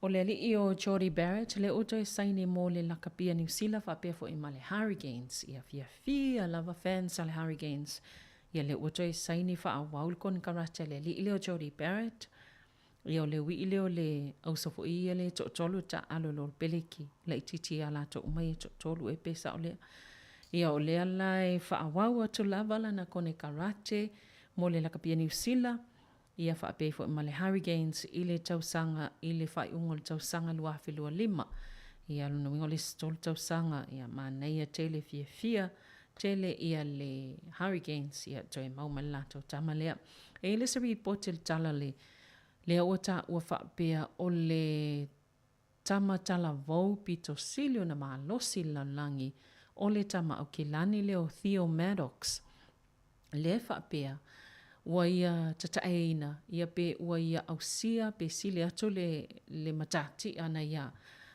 O le ali o Jody Barrett, le oto e saini mō le lakapia New Zealand whapea fo i male Hurricanes. Ia fia lava fans ale Hurricanes. Ia le oto e saini wha a waulkon karate le ali o Jody Barrett. Ia o le wi o le ausofo ia le tolu ta alo lo peleki. Le ititi ala to umai tolu e pesa o le. Ia o le alai wha a wau atu lava lana kone karate mō le lakapia New Zealand. Ia whaapei fo ma le Hurricanes i le tausanga, i le whai ungo le tausanga luafi lua lima. Ia luna wingo le stol tausanga, ia māneia tele fia, tele ia le Hurricanes, ia toi mauma lato tamalea. E le se report il tala le ota ua whaapea o le tama tala vau pito silio na maa losi langi o le tama au kilani leo Theo Maddox. Le whaapea, ua ia tataeina, ia pe ua ia ausia pe sili atu le matati ana ia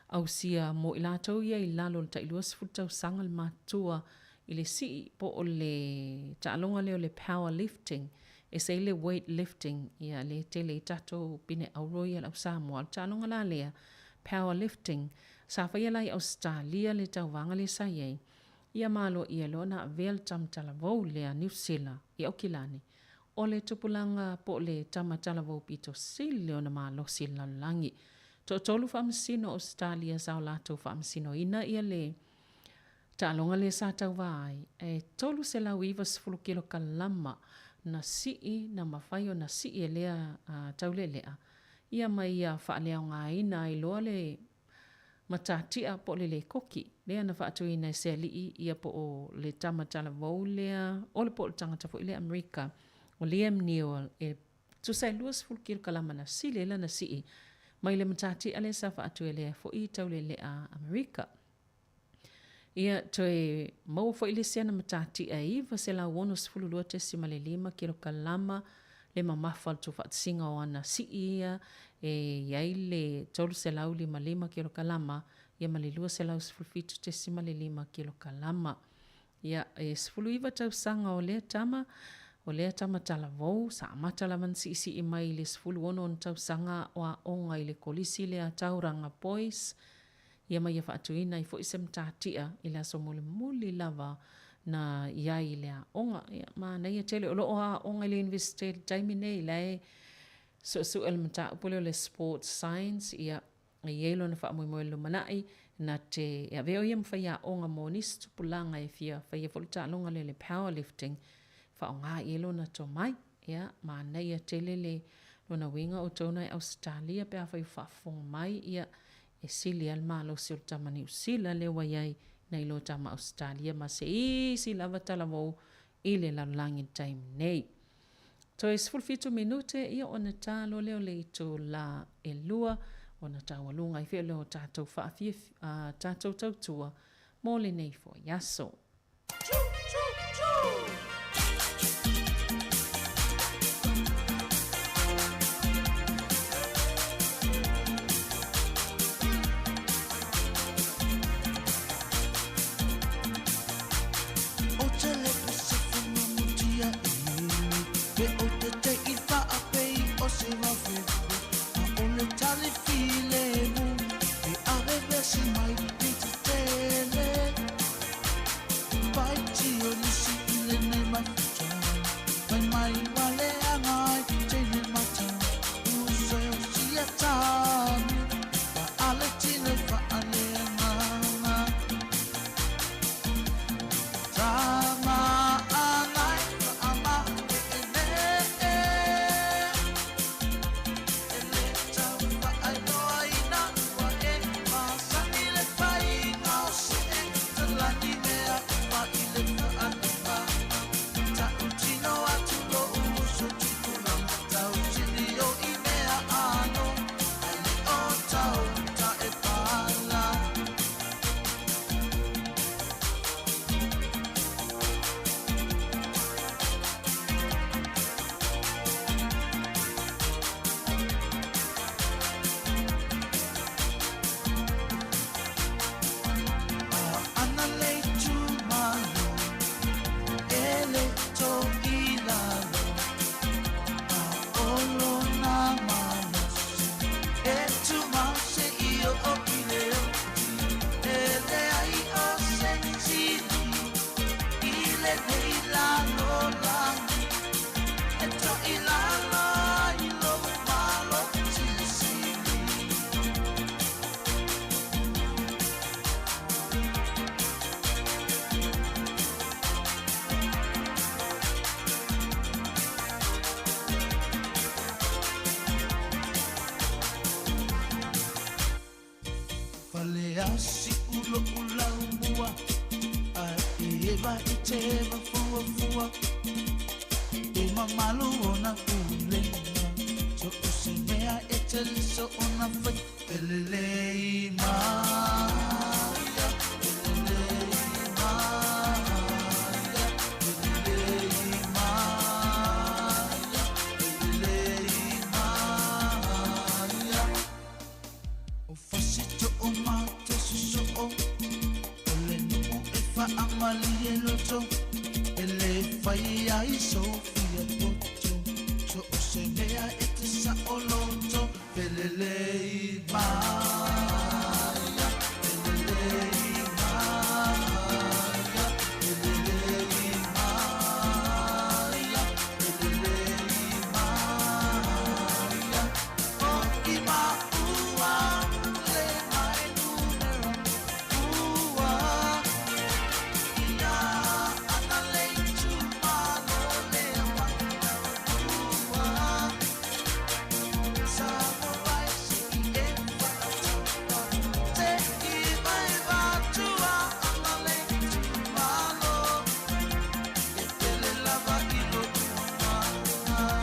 ausia mo ilatou ia i lalo le tailua sifutau sanga le matua i le si po o le taalonga leo le powerlifting e se le weightlifting ia le tele i tatou pine auroi ala Samoa taalonga la lea powerlifting sa whaia lai Australia le tauwanga le sa iei ia malo ia lona vel tamtala vau lea New Zealand i Aukilani o le tupulanga po le tamatala vau pito silio na malosi lalangi. Tolu whaamsino Australia sao lato whaamsino ina ia le taalonga le sa tau vai. E tolu se lau iwa 10 kilo kalama na sii na mawhaio na sii e lea taule lea. Ia mai ia whaalea ngā ina i loa le matatia po le koki. Lea na whaatu ina se li ia po o le tamatala vau lea o le po le tangata fo i le Amerika. O Liam Neal e tusai 10 kilo kalama na si lela na si mai le matati ale sa whaatu e lea fo i taule lea Amerika. Ia toe mau fo i le sena matati e iwa se la wono 10.5 kilo kalama le mamafal tu whaatsinga o ana si ia e iai le tolu se lau 5 kilo kalama ia malilua se lau 10.5 kilo kalama. Ia e 10 iwa tau sanga o lea tama o lea tamatala vau, sa amatala man si i mai le 10 ono on tau sanga o a onga i le kolisi lea tauranga boys. Ia mai ia whaatuina i fo isem tātia i lea so muli lava na iai lea onga. Ia maa nei a tele o loo a onga i le university taimi nei lea so elementa upole o le sports science ia ielo na wha moe manai na te ia veo ia mwhai a onga mo nis tupulanga e fia whai e folita alonga le powerlifting o ngā ielo na to mai, ia, mā nei a tele le lona winga o tona e Australia pe a whai whafonga mai, ia, e sili al malo si o tama New Zealand le waiai na ilo tama Australia, ma se isi lava talavou i le lalangi time nei. To e 15 minute, ia o na talo leo le ito la e lua, o na tawalunga i whio leo tātou whaafia, tātou tautua, mō le nei fo yaso. Fale asi ulo ulau mua a eva I te fua fua e mamalu ona kulenga so se mea e te liso ona fai elelei maia elelei maia elelei maia elelei maia o fasito o mate so o le no e fa amali e loto ele fai ai sofia toto so se mea e te sa o loto elelei maia elelei maia elelei maia elelei maia o I maua le mai numero ua ia ana leitu malo le mana ua Samoa si e whakatapa te I mai wātua ana leitu malo e tele lava I lotu maa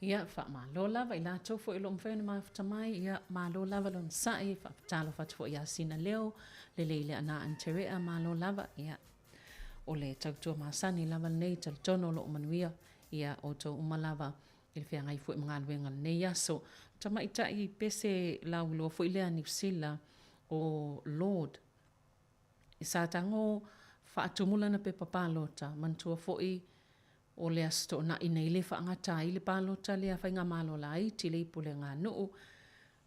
Ia whaamalo lava I lātou fo I lo mwhena mai whatamai, ia malo lava lon sai, whaapatalo whatu ia sina leo, le leile ana anterea malo lava, ia o le tautua maasani lava nei talitono lo manuia, ia o tau umalava, il fia ngai fo I mga luenga nei aso, tamaita I pese laulo fo I lea New Zealand o Lord, I sa tango whaatumula na pe papalota, mantua fo I o le asto na ina ile whaangata I le palota lea whainga malo la I ti le ipule ngā nuu.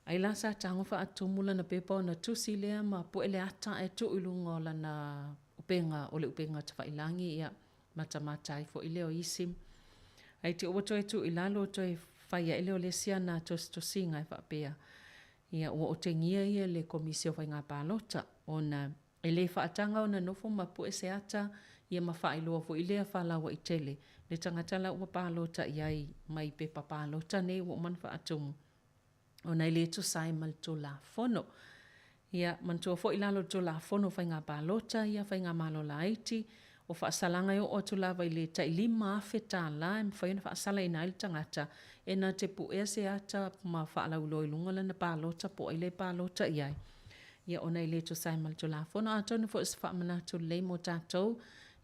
Ai la sa tango whaatumula na pepa o na tusi lea ma po ele ata e tu ilunga o lana upenga o le upenga ta whailangi ia mata I fo I leo isim. Ai te oto e tu ilalo to e whaia ele o le siana to singa e whapea. Ia o te ngia ia le komisio whainga palota o na ele whaatanga o na nofo ma po e se ata ia ma whailua fo I lea whalawa I tele. Le tangatala ua pālota iai mai pe papālota nei ua man whaatumu. O nei le tu sai mal tu la fono. Ia mantua fo ilalo tu la fono whainga pālota ia whainga malo la aiti. O whaasalanga o tu la vai le tai lima awheta la e mwhaina whaasala ina il tangata. E na te pu ea se ata ma whaalau loi lunga lana pālota po ile pālota iai. Ia o nei le tu sai mal tu la fono. Atonu fo is whaamana tu le mo tātou.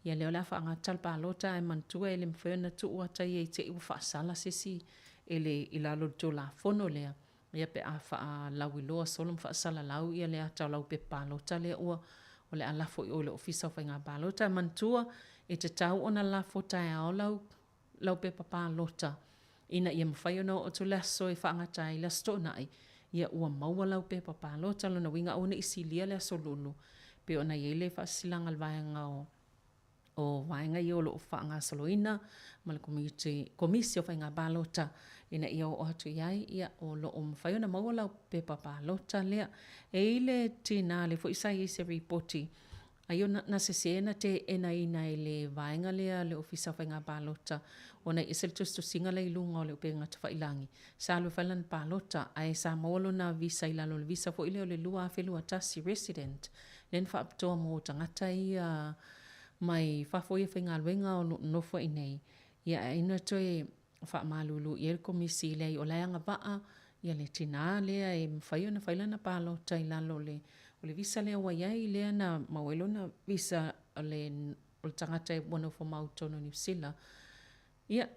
Ia leo la whaanga talpalota e mantua e le mwhena tu uata i e te iwa whaasala sisi e le ilalo tu la fono lea. Ia pe a wha lau I loa solom whaasala lau ia lea tau lau pe palota lea ua o le alafo I o le ofisa o whainga palota e mantua e te tau o na lafo tae ao lau pe palota. Ina ia mwhai ona o tu laso e whaanga tae lasto nai. Ia ua maua lau pe palota lona winga o na isi lia lea solulu. Pe ona i ele whaasilanga alwaanga o vaenga I o lo whaanga saloina, ma le komisi o whainga balota, ina ia o atu iai, ia o lo o mwhaiona maualau pepa balota lea. E ile tina le fo isai se ripoti, aio na se sena te ena ina le vaenga lea le ofisa whainga balota, o na isel tustu singa le ilunga o le upenga ta whailangi. Sa alu whailan balota, ai sa maualo na visa ilalo le visa fo ile o le lua whelua tasi resident, len wha aptoa mo tangata ia mai whafoia whainga luenga o nofo I nei. Ia ina toe whaamalulu I el komisi lei o leanga waa, ia le tina lea e mwhaio na whailana pālota I lalo le visa lea waiai lea na mawelo na visa o le tangata e wana fo mautono New Zealand. Ia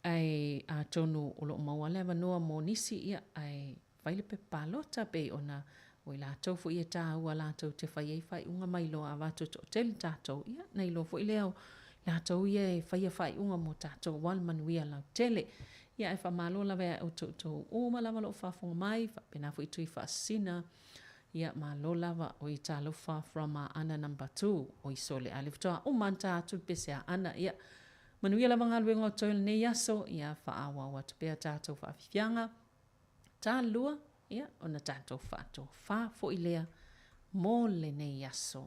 ai a tonu o lo maua lea vanua mo nisi ia ai whaile pe pālota pe ona o I lātou fo ia tā ua lātou te whai whai unga mai loa wātou to tele tātou. Ia, nei lo fo I leo lātou ia e whai unga mo tātou wal manuia lau tele. Ia e whamalo lawe au tō uma lava lo whafonga mai, pena fo I tui whaasina. Ia ma lo lava o I Talofa from ana number 2 o I sole alif toa o manta atu pese a ana. Ia manuia lava ngā luenga o tōile nei aso, ia whaawa watu pea tātou whaafifianga. Tā lua Ia, ona tātou wha fo i lea mō le nei aso.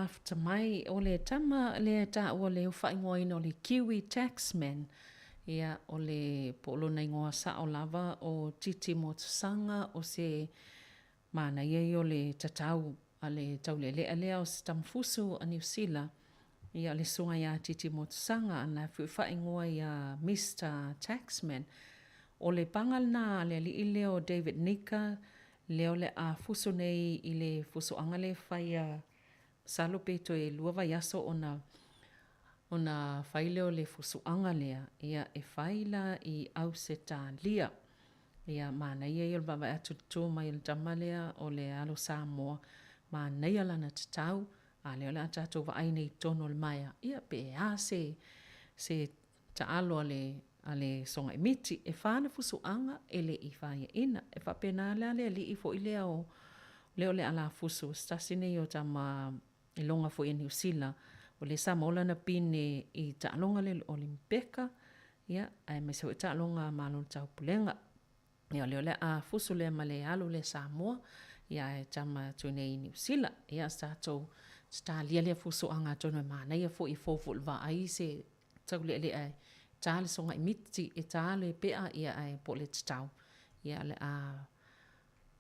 mafta mai o le tama le ta o le whaingoa ina o le Kiwi Taxman. Ia o le polona ingoa sa o lava o titi mo tasanga o se mana iei o le tatau a le taulelea lea o se tamfusu a New Zealand. Ia le sunga ia titi mo tasanga ana whaingoa ia Mr. Taxman. O le pangal na le li leo David Nika, leo le a fuso nei i le fuso angale whaia salo peto e luava yaso ona whaileo le fuso angalea. Ia e whaila i au se tā lia. Ia mana ia il baba atu tō mai il tamalea o le alo Samoa. Mana ia lana tatau, a leo le atato wa aine i tono le maia. Ia pe a se taalo ale songa imiti e whana fusu anga ele i whaia ina. E whapena le li i fo i leo leo le ala fusu. Stasine i o tama i longa fo i New Zealand. O le Samoa na pine i taalonga le Olimpeka. Ia, ai me se taalonga malon tau pulenga. Ia leo le a fusu le male alu le Samoa. Ia e tama tuine i New Zealand. Ia stato sta lia le fusu anga tono mana. Ia fo i fofu lwa ai se tau le ai. Tāle songa imiti e tāle pea ia ai po le tatau. Ia le a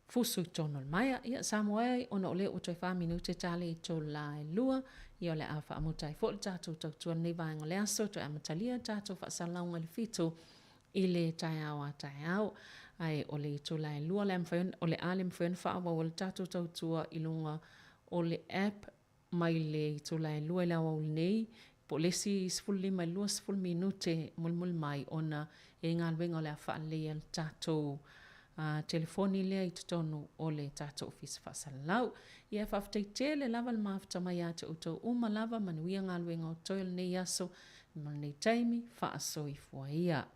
fusu tono maia. Ia Samoa ona ole o toi 5 minute tāle i tō la e lua. Ia le a whaamutai fo le tātou tautua nei vaenga le aso. Toi amatalia tātou whaasalaunga le fitu i le tai au a tai au. Ai o le tō la e lua le amwhaun. O le ale mwhaun whaawa o le tātou tautua i lunga o le app mai le tō la e lua i lawa o nei. Po lesi sfulli mai lua sful minute mulmul mai ona e ngalwenga le a whaalea le tātou telefoni lea i tutonu o le tātou office whasalau. Ia whaftai tele lava le mafta mai a te utou uma lava manuia ngalwenga o toil nei aso nei taimi whaaso i fua ia.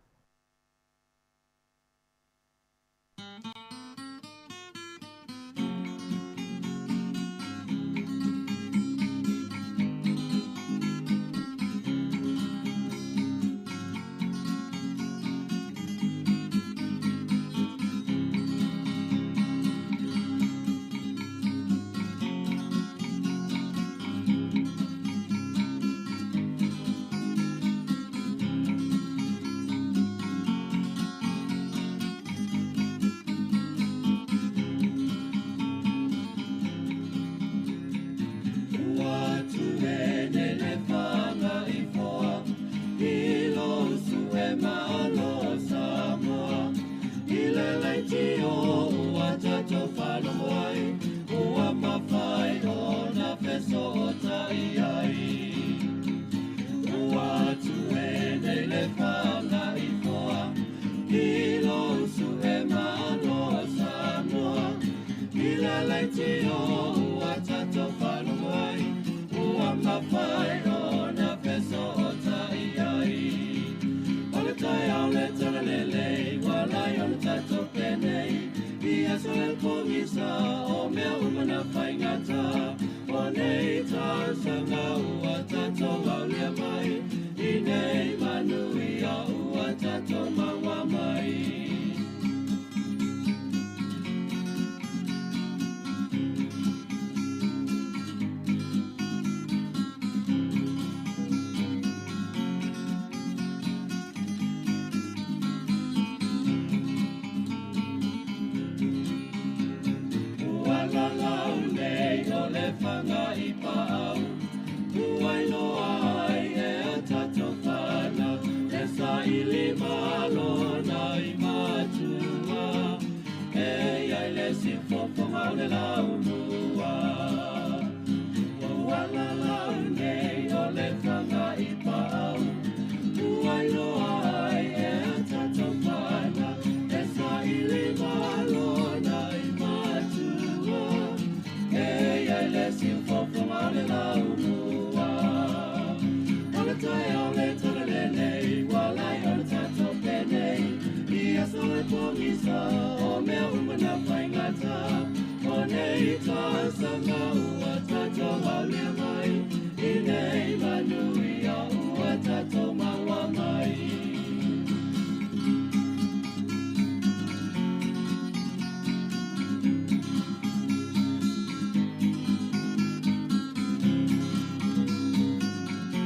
Ine Manuia, Uatatoma.